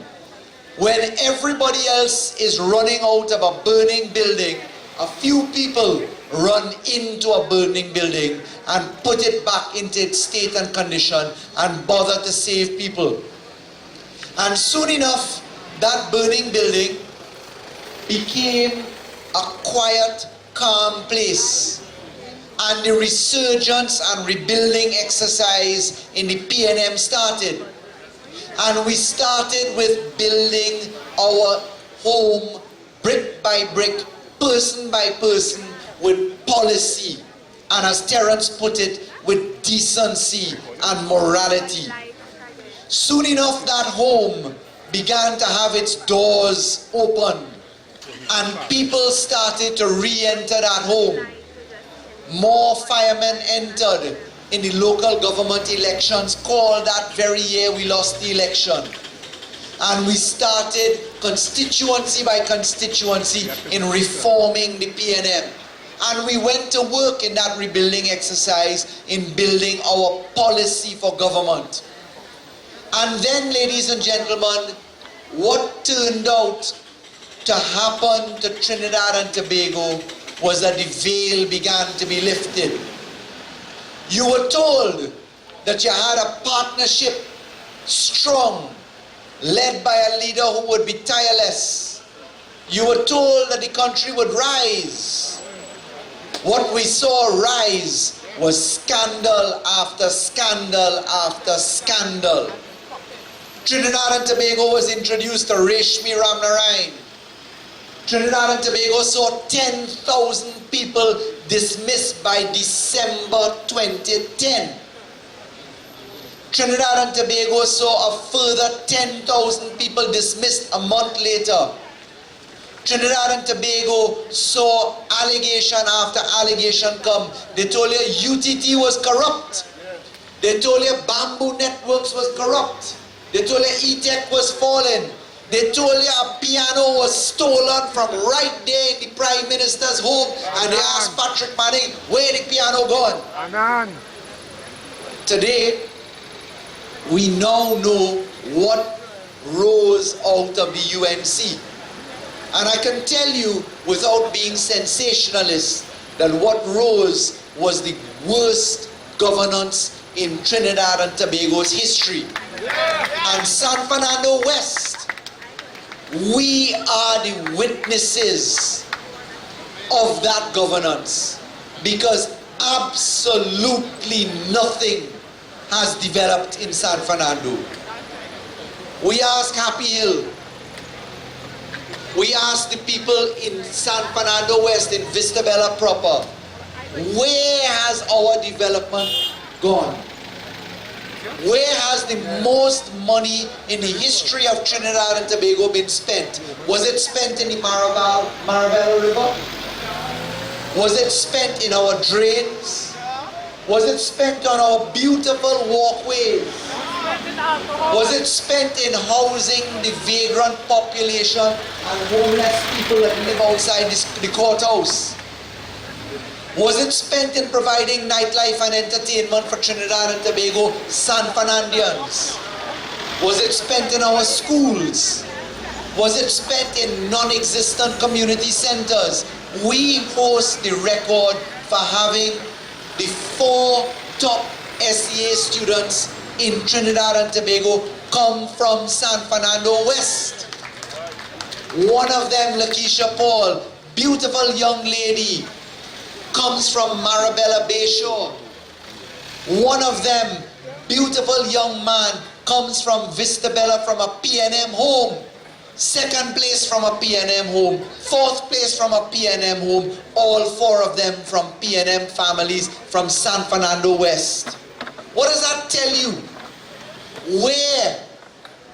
S8: When everybody else is running out of a burning building, a few people run into a burning building and put it back into its state and condition and bother to save people. And soon enough, that burning building became a quiet, calm place. And the resurgence and rebuilding exercise in the PNM started. And we started with building our home brick by brick, person by person, with policy. And as Terence put it, with decency and morality. Soon enough, that home began to have its doors open. And people started to re-enter that home. More firemen entered in the local government elections called that very year we lost the election. And we started constituency by constituency in reforming the PNM. And we went to work in that rebuilding exercise in building our policy for government. And then, ladies and gentlemen, what turned out to happen to Trinidad and Tobago was that the veil began to be lifted. You were told that you had a partnership, strong, led by a leader who would be tireless. You were told that the country would rise. What we saw rise was scandal after scandal after scandal. Trinidad and Tobago was introduced to Reshmi Ramnarayan. Trinidad and Tobago saw 10,000 people dismissed by December 2010. Trinidad and Tobago saw a further 10,000 people dismissed a month later. Trinidad and Tobago saw allegation after allegation come. They told you UTT was corrupt. They told you Bamboo Networks was corrupt. They told you E-Tech was fallen. They told you a piano was stolen from right there in the Prime Minister's home, and they asked Patrick Manning, where the piano gone?
S1: Anan.
S8: Today, we now know what rose out of the UNC. And I can tell you, without being sensationalist, that what rose was the worst governance in Trinidad and Tobago's history. And San Fernando West, we are the witnesses of that governance, because absolutely nothing has developed in San Fernando. We ask Happy Hill, we ask the people in San Fernando West, in Vistabella proper, where has our development gone? Where has the most money in the history of Trinidad and Tobago been spent? Was it spent in the Marabella River? Was it spent in our drains? Was it spent on our beautiful walkways? Was it spent in housing the vagrant population and homeless people that live outside the courthouse? Was it spent in providing nightlife and entertainment for Trinidad and Tobago San Fernandians? Was it spent in our schools? Was it spent in non-existent community centers? We host the record for having the 4 top SEA students in Trinidad and Tobago come from San Fernando West. One of them, Lakeisha Paul, beautiful young lady, comes from Marabella Bayshore. One of them, beautiful young man, comes from Vistabella from a PNM home. 2nd place from a PNM home. 4th place from a PNM home. All 4 of them from PNM families from San Fernando West. What does that tell you? Where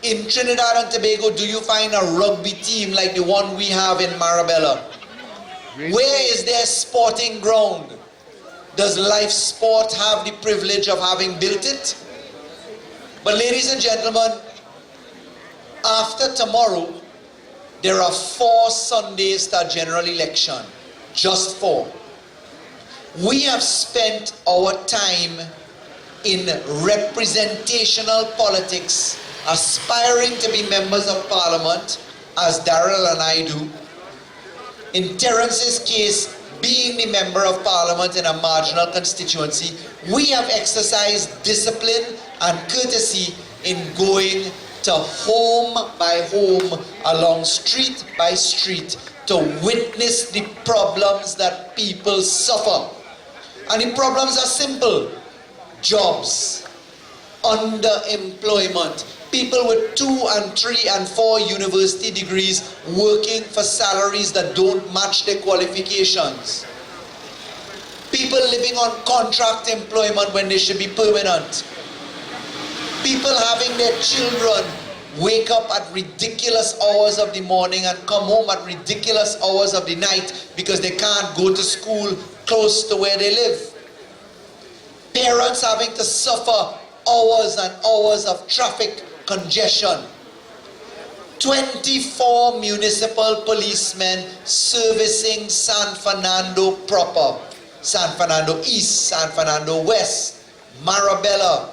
S8: in Trinidad and Tobago do you find a rugby team like the one we have in Marabella? Where is their sporting ground? Does Life Sport have the privilege of having built it? But ladies and gentlemen, after tomorrow, there are 4 Sundays to a general election. Just 4. We have spent our time in representational politics, aspiring to be members of parliament, as Darrell and I do. In Terence's case, being the member of parliament in a marginal constituency, we have exercised discipline and courtesy in going to home by home, along street by street, to witness the problems that people suffer. And the problems are simple. Jobs, underemployment, people with 2 and 3 and 4 university degrees working for salaries that don't match their qualifications. People living on contract employment when they should be permanent. People having their children wake up at ridiculous hours of the morning and come home at ridiculous hours of the night because they can't go to school close to where they live. Parents having to suffer hours and hours of traffic congestion. 24 municipal policemen servicing San Fernando proper. San Fernando East, San Fernando West, Marabella,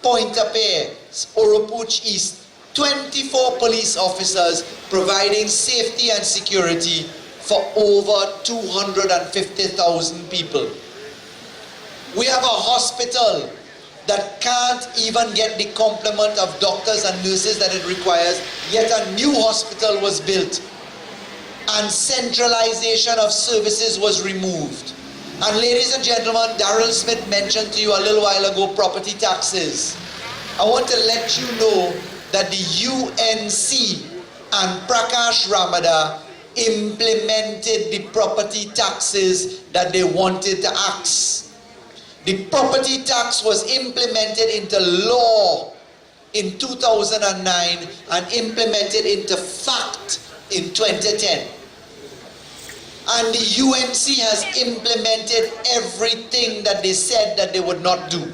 S8: Pointe-a-Pierre, Oropouche East. 24 police officers providing safety and security for over 250,000 people. We have a hospital that can't even get the complement of doctors and nurses that it requires, yet a new hospital was built and centralization of services was removed. And ladies and gentlemen, Darrell Smith mentioned to you a little while ago property taxes. I want to let you know that the UNC and Prakash Ramada implemented the property taxes that they wanted to axe. The property tax was implemented into law in 2009 and implemented into fact in 2010. And the UNC has implemented everything that they said that they would not do.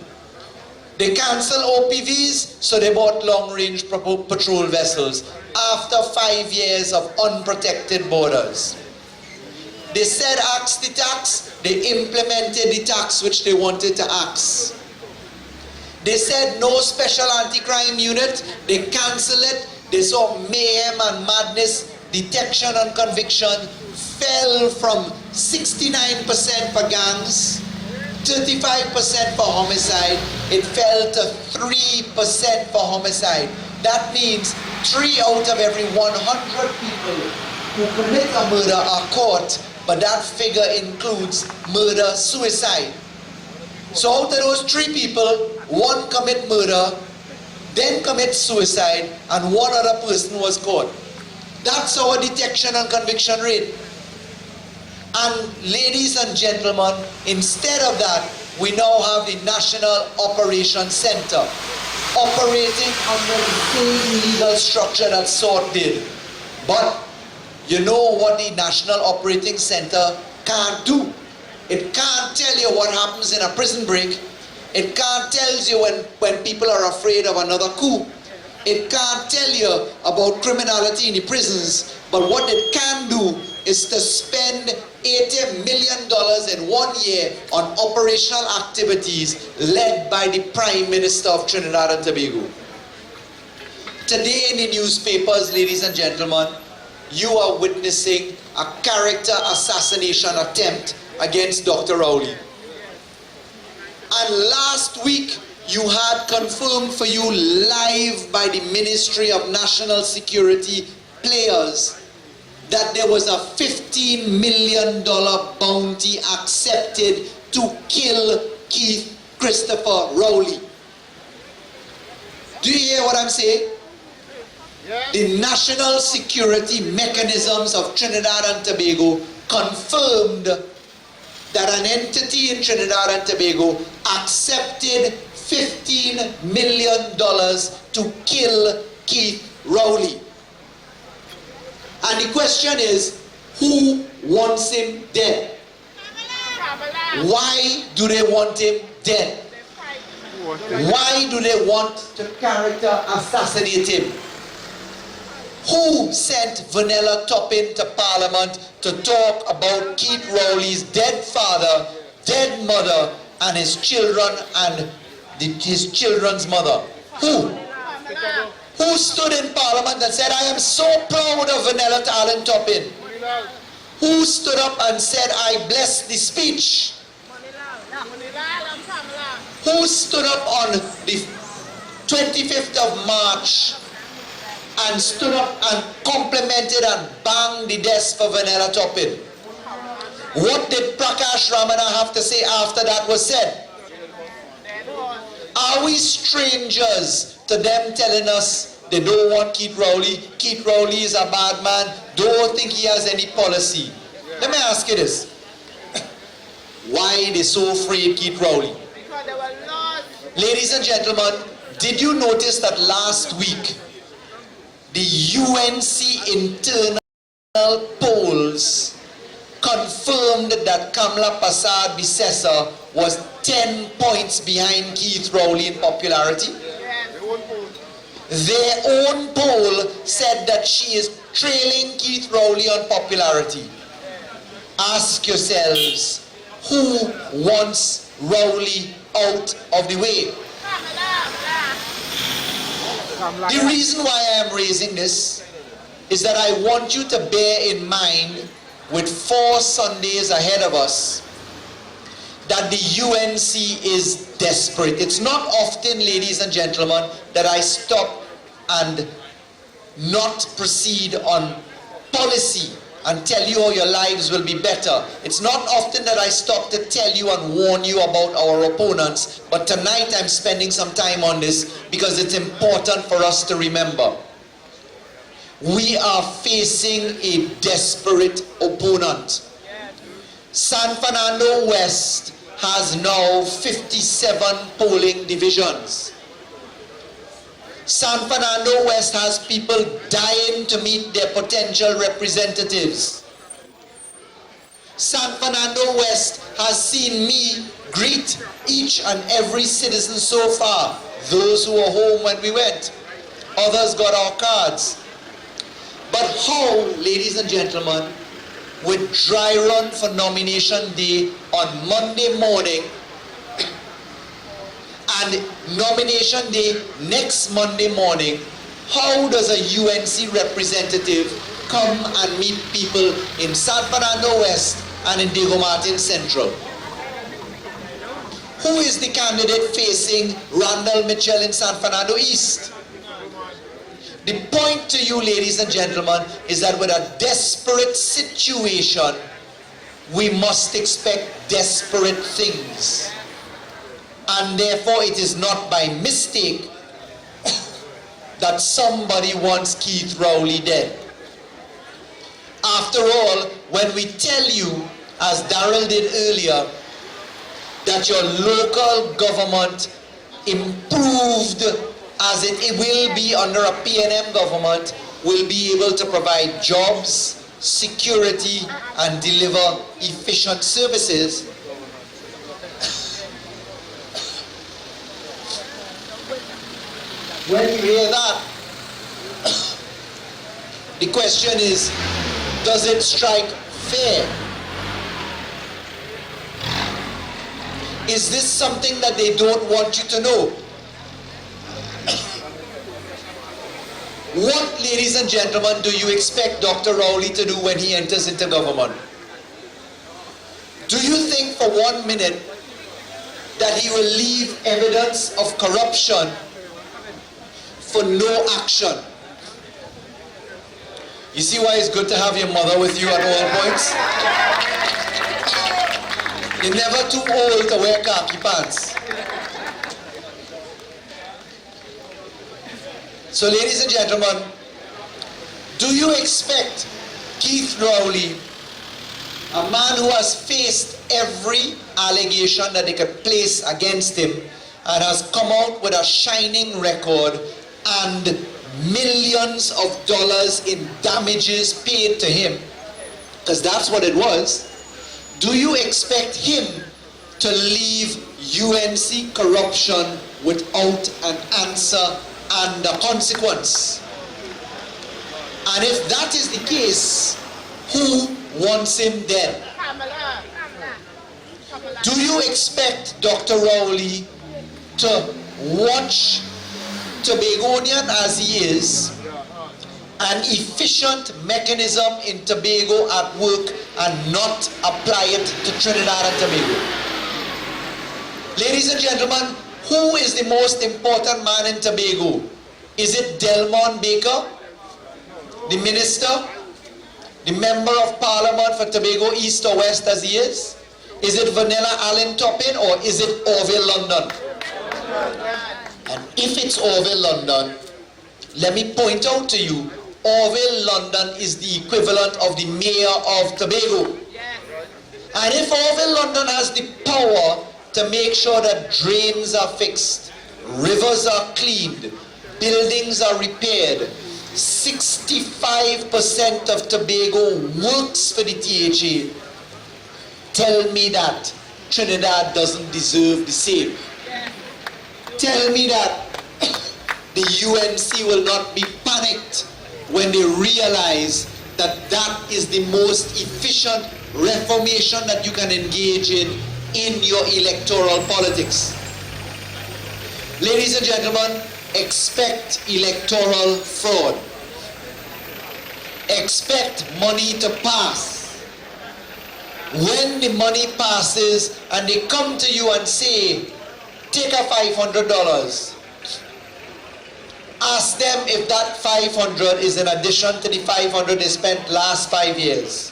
S8: They canceled OPVs, so they bought long-range patrol vessels after 5 years of unprotected borders. They said axe the tax, they implemented the tax which they wanted to axe. They said no special anti-crime unit, they canceled it. They saw mayhem and madness, detection and conviction fell from 69% for gangs, 35% for homicide, it fell to 3% for homicide. That means 3 out of every 100 people who commit a murder are caught, but that figure includes murder, suicide. So out of those 3 people, 1 commit murder, then commit suicide, and 1 other person was caught. That's our detection and conviction rate. And ladies and gentlemen, instead of that, we now have the National Operations Center operating under the same legal structure that SORT did. But you know what the National Operating Center can't do. It can't tell you what happens in a prison break. It can't tell you when people are afraid of another coup. It can't tell you about criminality in the prisons. But what it can do is to spend $80 million in 1 year on operational activities led by the Prime Minister of Trinidad and Tobago. Today in the newspapers, ladies and gentlemen, you are witnessing a character assassination attempt against Dr. Al-Rawi. And last week, you had confirmed for you live by the Ministry of National Security players that there was a $15 million bounty accepted to kill Keith Christopher Rowley. Do you hear what I'm saying? Yeah. The national security mechanisms of Trinidad and Tobago confirmed that an entity in Trinidad and Tobago accepted $15 million to kill Keith Rowley. And the question is, who wants him dead? Why do they want him dead? Why do they want to character assassinate him? Who sent Vanilla Toppin to Parliament to talk about Keith Rowley's dead father, dead mother, and his children and his children's mother? Who? Who stood in Parliament and said, I am so proud of Vanilla Talent Toppin? Who stood up and said, I bless the speech? Who stood up on the 25th of March and stood up and complimented and banged the desk for Vanilla Toppin? What did Prakash Ramana have to say after that was said? Are we strangers to them telling us they don't want Keith Rowley? Keith Rowley is a bad man. Don't think he has any policy. Let me ask you this. Why are they so afraid Keith Rowley? Ladies and gentlemen, did you notice that last week the UNC internal polls confirmed that Kamla Prasad Bisesa was 10 points behind Keith Rowley in popularity? Their own poll said that she is trailing Keith Rowley on popularity. Ask yourselves, who wants Rowley out of the way? The reason why I am raising this is that I want you to bear in mind, with 4 Sundays ahead of us, that the UNC is desperate. It's not often, ladies and gentlemen, that I stop and not proceed on policy and tell you how your lives will be better. It's not often that I stop to tell you and warn you about our opponents, but tonight I'm spending some time on this because it's important for us to remember. We are facing a desperate opponent. San Fernando West has now 57 polling divisions. San Fernando West has people dying to meet their potential representatives. San Fernando West has seen me greet each and every citizen so far. Those who were home when we went. Others got our cards. But how, ladies and gentlemen, with dry run for nomination day on Monday morning and nomination day next Monday morning, how does a UNC representative come and meet people in San Fernando West and in Diego Martin Central? Who is the candidate facing Randall Mitchell in San Fernando East? The point to you, ladies and gentlemen, is that with a desperate situation, we must expect desperate things. And therefore, it is not by mistake that somebody wants Keith Rowley dead. After all, when we tell you, as Darrell did earlier, that your local government improved as it will be under a PNM government, will be able to provide jobs, security, and deliver efficient services, when you hear that, the question is, does it strike fair? Is this something that they don't want you to know? What, ladies and gentlemen, do you expect Dr. Rowley to do when he enters into government? Do you think for 1 minute that he will leave evidence of corruption for no action? You see why it's good to have your mother with you at all points? You're never too old to wear khaki pants. So, ladies and gentlemen, do you expect Keith Rowley, a man who has faced every allegation that they could place against him and has come out with a shining record and millions of dollars in damages paid to him, because that's what it was, do you expect him to leave UNC corruption without an answer and a consequence? And if that is the case, who wants him dead? Do you expect Dr. Rowley to watch Tobagonian as he is, an efficient mechanism in Tobago at work, and not apply it to Trinidad and Tobago? Ladies and gentlemen, who is the most important man in Tobago? Is it Delmon Baker, the minister, the member of parliament for Tobago East or West as he is? Is it Vanilla Allen Toppin, or is it Orville London? And if it's Orville London, let me point out to you, Orville London is the equivalent of the mayor of Tobago. And if Orville London has the power to make sure that drains are fixed, rivers are cleaned, buildings are repaired, 65% of Tobago works for the THA, tell me that Trinidad doesn't deserve the same. Tell me that the UNC will not be panicked when they realize that that is the most efficient reformation that you can engage in your electoral politics. Ladies and gentlemen, expect electoral fraud. Expect money to pass. When the money passes and they come to you and say, take a $500, ask them if that 500 is in addition to the 500 they spent last 5 years.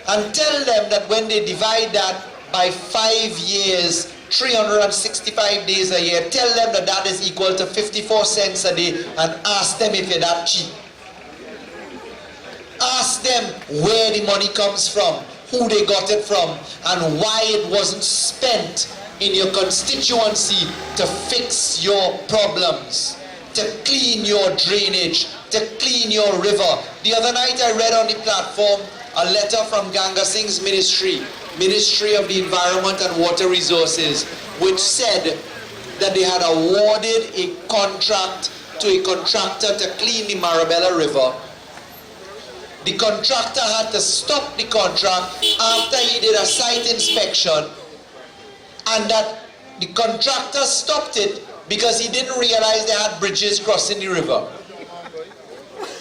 S8: And tell them that when they divide that by 5 years, 365 days a year, tell them that that is equal to 54 cents a day, and ask them if you're that cheap. Ask them where the money comes from, who they got it from, and why it wasn't spent in your constituency to fix your problems, to clean your drainage, to clean your river. The other night I read on the platform a letter from Ganga Singh's Ministry of the Environment and Water Resources, which said that they had awarded a contract to a contractor to clean the Marabella River. The contractor had to stop the contract after he did a site inspection, and that the contractor stopped it because he didn't realize they had bridges crossing the river.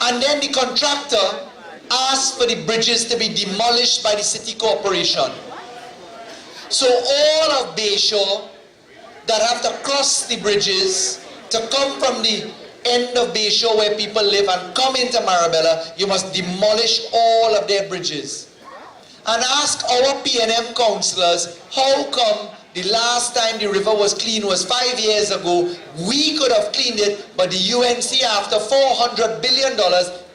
S8: And then the contractor asked for the bridges to be demolished by the city corporation. So all of Bayshore that have to cross the bridges to come from the end of Bayshore where people live and come into Marabella, you must demolish all of their bridges. And ask our PNM councillors, how come the last time the river was clean was 5 years ago? We could have cleaned it, but the UNC after $400 billion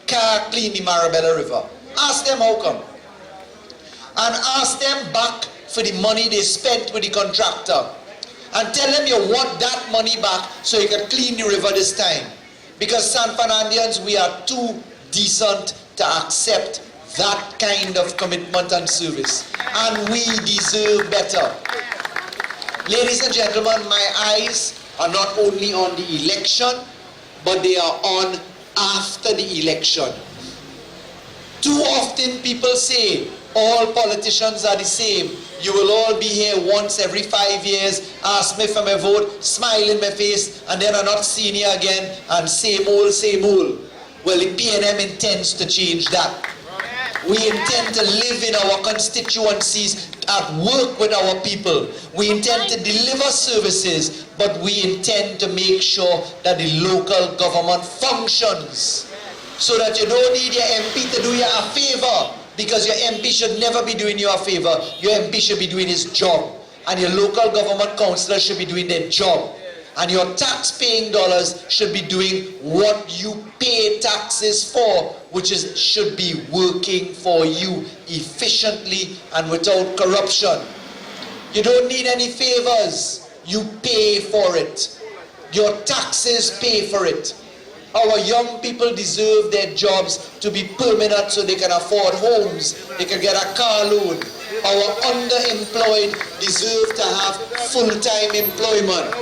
S8: can't clean the Marabella River. Ask them how come. And ask them back for the money they spent with the contractor. And tell them you want that money back so you can clean the river this time. Because San Fernandians, we are too decent to accept that kind of commitment and service. And we deserve better. Ladies and gentlemen, my eyes are not only on the election, but they are on after the election. Too often people say all politicians are the same. You will all be here once every 5 years, ask me for my vote, smile in my face, and then I'm not seeing you again, and same old, same old. Well, the PNM intends to change that. We intend to live in our constituencies, at work with our people. We intend to deliver services, but we intend to make sure that the local government functions. So that you don't need your MP to do you a favor, because your MP should never be doing you a favor. Your MP should be doing his job. And your local government councillors should be doing their job. And your tax-paying dollars should be doing what you pay taxes for, which is should be working for you efficiently and without corruption. You don't need any favors. You pay for it. Your taxes pay for it. Our young people deserve their jobs to be permanent so they can afford homes, they can get a car loan. Our underemployed deserve to have full-time employment.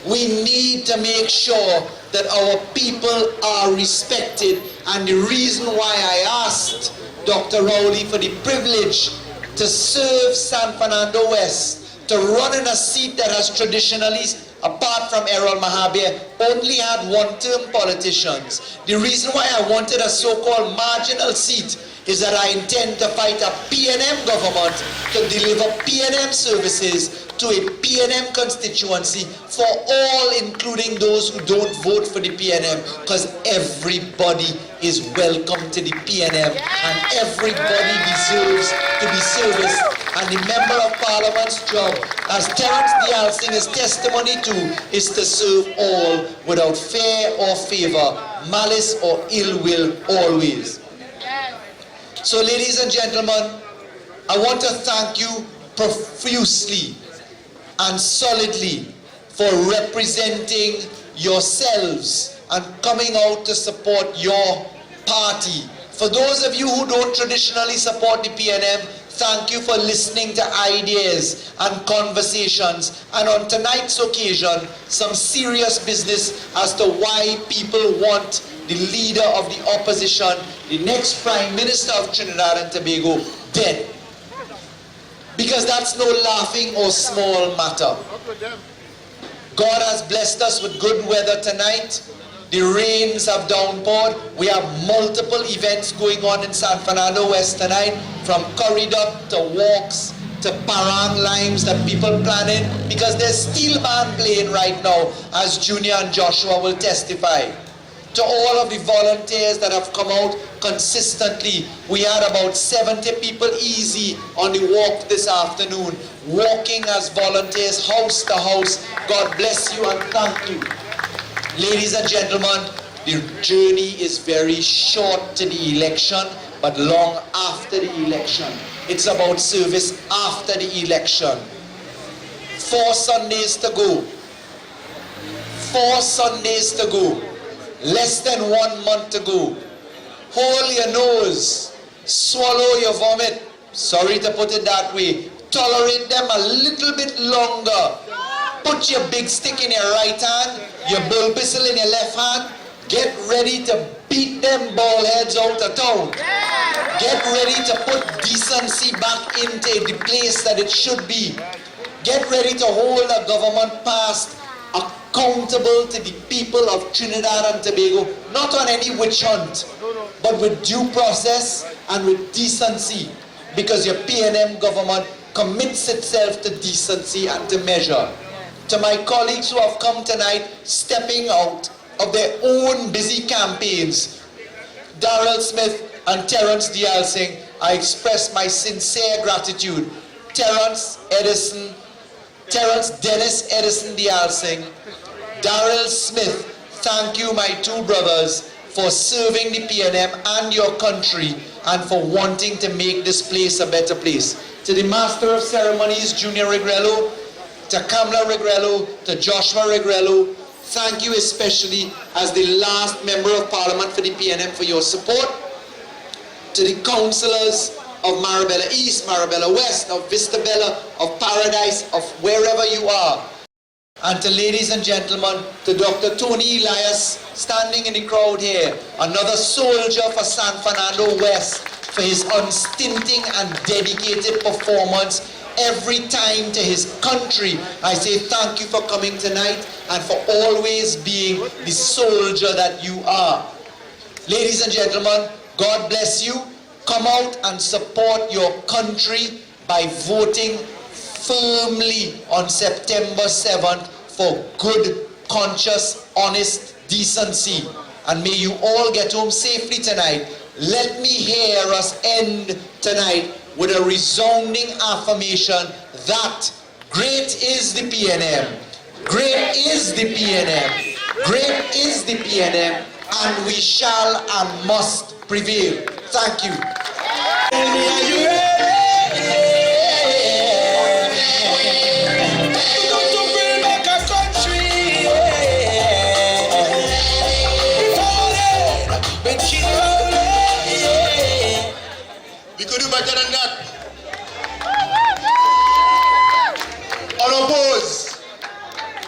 S8: We need to make sure that our people are respected, and the reason why I asked Dr. Rowley for the privilege to serve San Fernando West, to run in a seat that has traditionally, apart from Errol Mahabir, only had one-term politicians. The reason why I wanted a so-called marginal seat is that I intend to fight a PNM government to deliver PNM services to a PNM constituency for all, including those who don't vote for the PNM, because everybody is welcome to the PNM and everybody deserves to be serviced. And the Member of Parliament's job, as Terence Dialsing's testimony to, is to serve all without fear or favor, malice or ill will always. So ladies and gentlemen, I want to thank you profusely and solidly for representing yourselves and coming out to support your party. For those of you who don't traditionally support the PNM, thank you for listening to ideas and conversations, and on tonight's occasion, some serious business as to why people want the leader of the opposition, the next Prime Minister of Trinidad and Tobago, dead. Because that's no laughing or small matter. God has blessed us with good weather tonight. The rains have downpoured. We have multiple events going on in San Fernando West tonight, from corridor to walks to parang limes that people planning, because there's steel band playing right now, as Junior and Joshua will testify. To all of the volunteers that have come out consistently, we had about 70 people easy on the walk this afternoon, walking as volunteers house to house. God bless you and thank you. Ladies and gentlemen, the journey is very short to the election, but long after the election. It's about service after the election. 4 Sundays to go. 4 Sundays to go. Less than 1 month to go. Hold your nose. Swallow your vomit. Sorry to put it that way. Tolerate them a little bit longer. Put your big stick in your right hand, your bull pistol in your left hand. Get ready to beat them bald heads out of town. Get ready to put decency back into the place that it should be. Get ready to hold a government past accountable to the people of Trinidad and Tobago, not on any witch hunt, but with due process and with decency, because your PNM government commits itself to decency and to measure. To my colleagues who have come tonight, stepping out of their own busy campaigns, Darrell Smith and Terence Dialsing, I express my sincere gratitude. Terence Dennis Edison Dialsing, Darrell Smith, thank you, my two brothers, for serving the PNM and your country and for wanting to make this place a better place. To the Master of Ceremonies, Junior Regrello, to Kamla Regrello, to Joshua Regrello, thank you especially as the last Member of Parliament for the PNM for your support. to the councillors of Marabella East, Marabella West, of Vistabella, of Paradise, of wherever you are. And to ladies and gentlemen, to Dr. Tony Elias, standing in the crowd here, another soldier for San Fernando West, for his unstinting and dedicated performance every time to his country. I say thank you for coming tonight and for always being the soldier that you are. Ladies and gentlemen, God bless you. Come out and support your country by voting firmly on September 7th for good, conscious, honest decency. And may you all get home safely tonight. Let me hear us end tonight with a resounding affirmation that great is the PNM, great is the PNM, great is the PNM, and we shall and must prevail. Thank you. Tell me, are you ready?
S6: We could do better than that. Unopposed.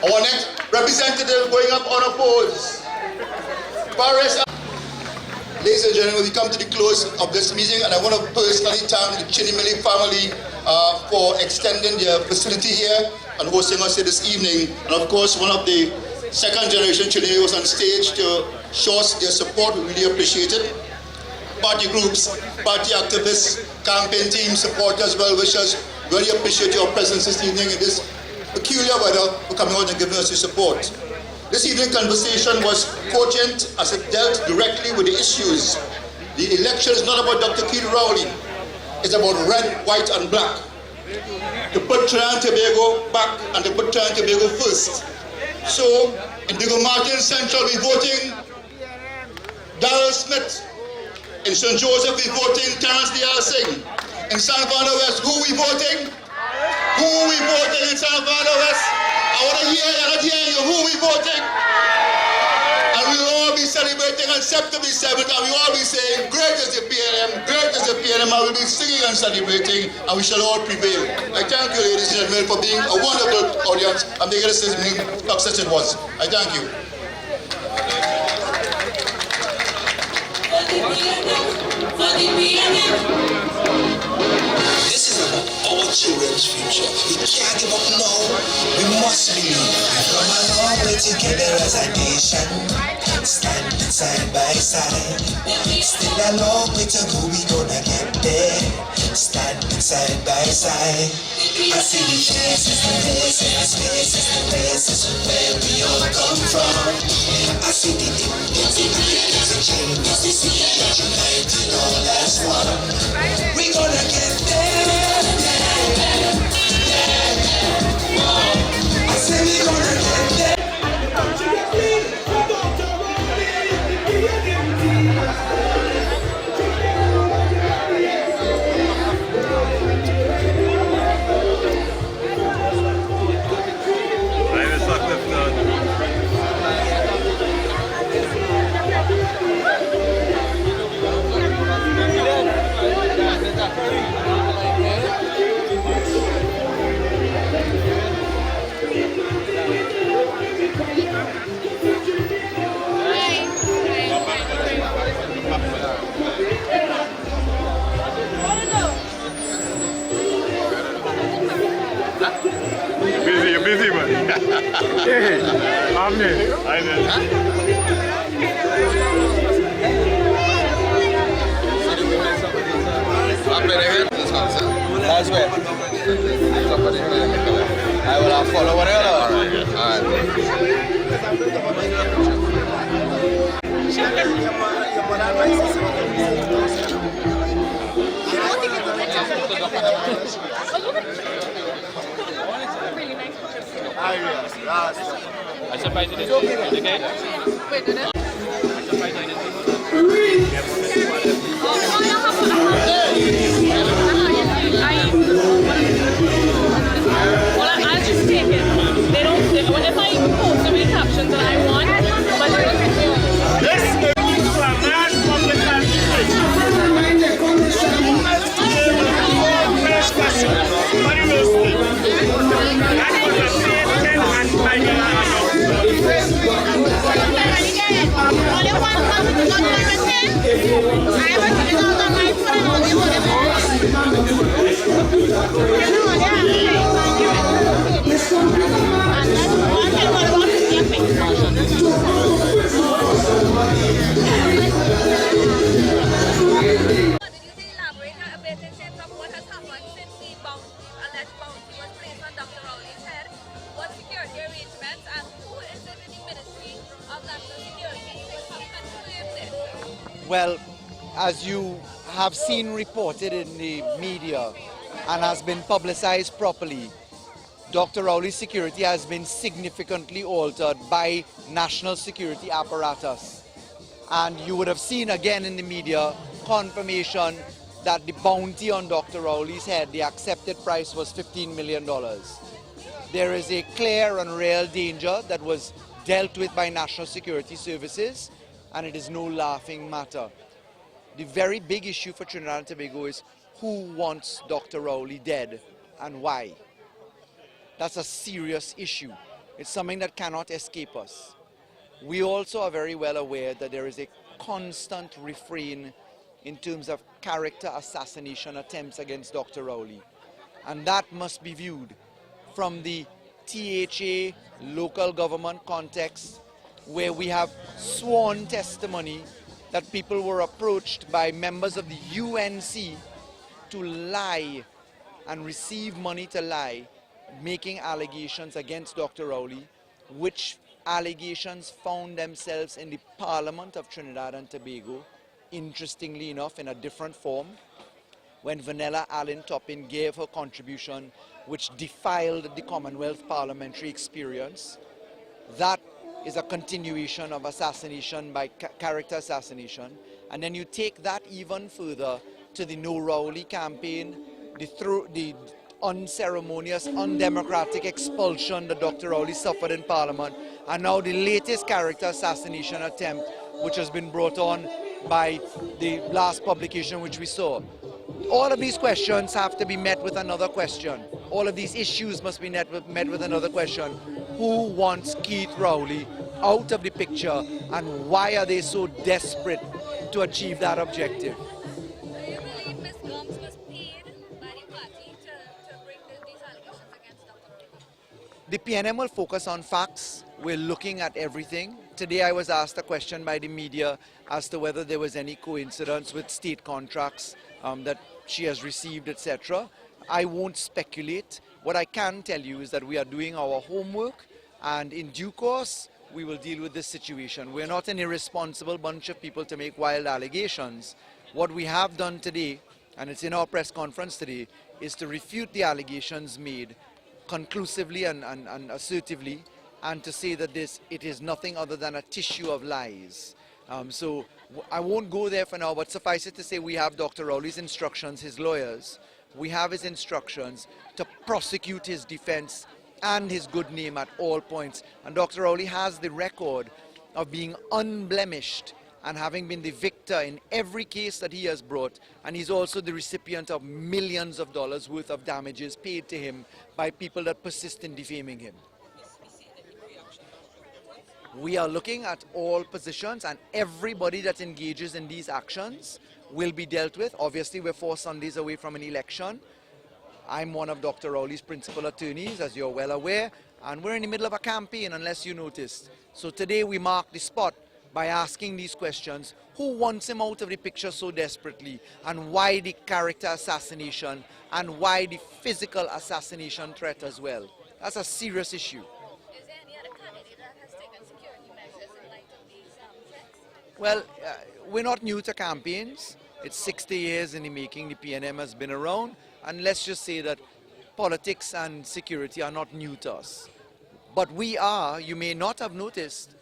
S6: Our next representative going up unopposed. Faris. Ladies and gentlemen, we come to the close of this meeting, and I want to personally thank the Chinemilly family for extending their facility here and hosting us here this evening. And of course, one of the second generation Chinemilly was on stage to show us their support. We really appreciate it. Party groups, party activists, campaign teams, supporters, well-wishers, really appreciate your presence this evening in this peculiar weather for coming out and giving us your support. This evening conversation was cogent as it dealt directly with the issues. The election is not about Dr. Al-Rawi, it's about red, white and black. To put Trinidad and Tobago back and to put Trinidad and Tobago first. So, in Diego Martin Central we're voting Darrell Smith. In St. Joseph we're voting Terence D.L. Singh. In San Fernando West, who we voting? Who we voting in San Fernando West? I want to hear you, who we voting? And we'll all be celebrating on September 7th, and we all be saying, great is the PNM, great is the PNM, and we'll be singing and celebrating, and we shall all prevail. I thank you, ladies and gentlemen, for being a wonderful audience, and making this evening success it was. I thank you.
S9: This is about our children's future. We can't give up now. We must believe. We've come a long way together as a nation, standing side by side. Still a long way to go. We gonna get there, standing side by side. I see the faces, the places, the spaces, the places where we all come from. I see the images, the changes, the secret united all as one. We gonna get there. I say we gonna get there.
S1: You're busy, man. Hey, I'm here. I know.
S3: That's where. I will follow whatever.
S10: I surprised you didn't okay? Wait, did it? I'll just take it. They don't say, what if I post so many captions that I want? But this is a mass public
S8: Well, as you have seen reported in the media and has been publicized properly, Dr. Rowley's security has been significantly altered by national security apparatus. And you would have seen again in the media confirmation that the bounty on Dr. Rowley's head, the accepted price was $15 million. There is a clear and real danger that was dealt with by national security services, and it is no laughing matter. The very big issue for Trinidad and Tobago is who wants Dr. Rowley dead and why. That's a serious issue. It's something that cannot escape us. We also are very well aware that there is a constant refrain in terms of character assassination attempts against Dr. Rowley. And that must be viewed from the THA local government context, where we have sworn testimony that people were approached by members of the UNC to lie and receive money to lie, making allegations against Dr. Rowley, which allegations found themselves in the Parliament of Trinidad and Tobago, interestingly enough in a different form, when Vanilla Allen Toppin gave her contribution which defiled the Commonwealth parliamentary experience. That is a continuation of assassination by character assassination. And then you take that even further to the No Rowley campaign, the unceremonious, undemocratic expulsion that Dr. Rowley suffered in Parliament, and now the latest character assassination attempt which has been brought on by the last publication which we saw. All of these questions have to be met with another question. All of these issues must be met with another question. Who wants Keith Rowley out of the picture, and why are they so desperate to achieve that objective?
S11: Do you believe Ms. Gomes was paid by the party to bring these allegations against Dr. Rowley?
S8: The PNM will focus on facts. We're looking at everything. Today I was asked a question by the media as to whether there was any coincidence with state contracts that she has received, etc. I won't speculate. What I can tell you is that we are doing our homework, and in due course we will deal with this situation. We're not an irresponsible bunch of people to make wild allegations. What we have done today, and it's in our press conference today, is to refute the allegations made conclusively and assertively, and to say that it is nothing other than a tissue of lies. So I won't go there for now, but suffice it to say we have Dr. Rowley's instructions, his lawyers, we have his instructions to prosecute his defense and his good name at all points. And Dr. Rowley has the record of being unblemished and having been the victor in every case that he has brought, and he's also the recipient of millions of dollars worth of damages paid to him by people that persist in defaming him. We are looking at all positions, and everybody that engages in these actions will be dealt with. Obviously, we're 4 Sundays away from an election. I'm one of Dr. Rowley's principal attorneys, as you're well aware, and we're in the middle of a campaign, unless you noticed. So today we mark the spot by asking these questions. Who wants him out of the picture so desperately, and why the character assassination, and why the physical assassination threat as well? That's a serious issue.
S11: Is there any other candidate that has taken security measures in light of these threats?
S8: Well, we're not new to campaigns. It's 60 years in the making. The PNM has been around, and let's just say that politics and security are not new to us. But we are, you may not have noticed,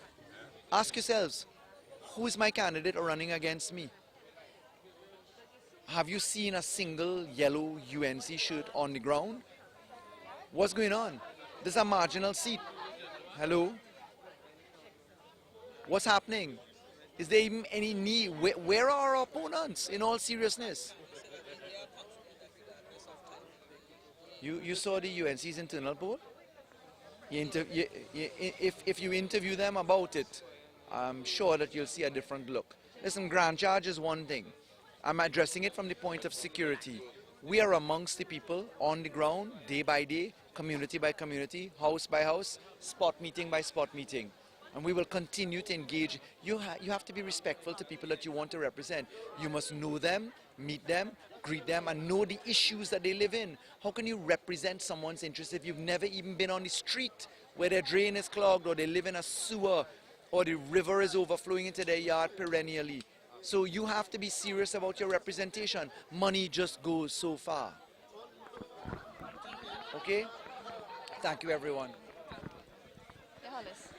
S8: ask yourselves, who is my candidate running against me? Have you seen a single yellow UNC shirt on the ground? What's going on? There's a marginal seat. Hello? What's happening? Is there even any need? Where are our opponents, in all seriousness? You saw the UNC's internal poll? If you interview them about it, I'm sure that you'll see a different look. Listen, grand charge is one thing. I'm addressing it from the point of security.
S12: We are amongst the people on the ground, day by day, community by community, house by house, spot meeting by spot meeting. And we will continue to engage. You have to be respectful to people that you want to represent. You must know them, meet them, greet them, and know the issues that they live in. How can you represent someone's interest if you've never even been on the street where their drain is clogged, or they live in a sewer, or the river is overflowing into their yard perennially? So you have to be serious about your representation. Money just goes so far. Okay? Thank you, everyone.
S10: Yeah, Hollis.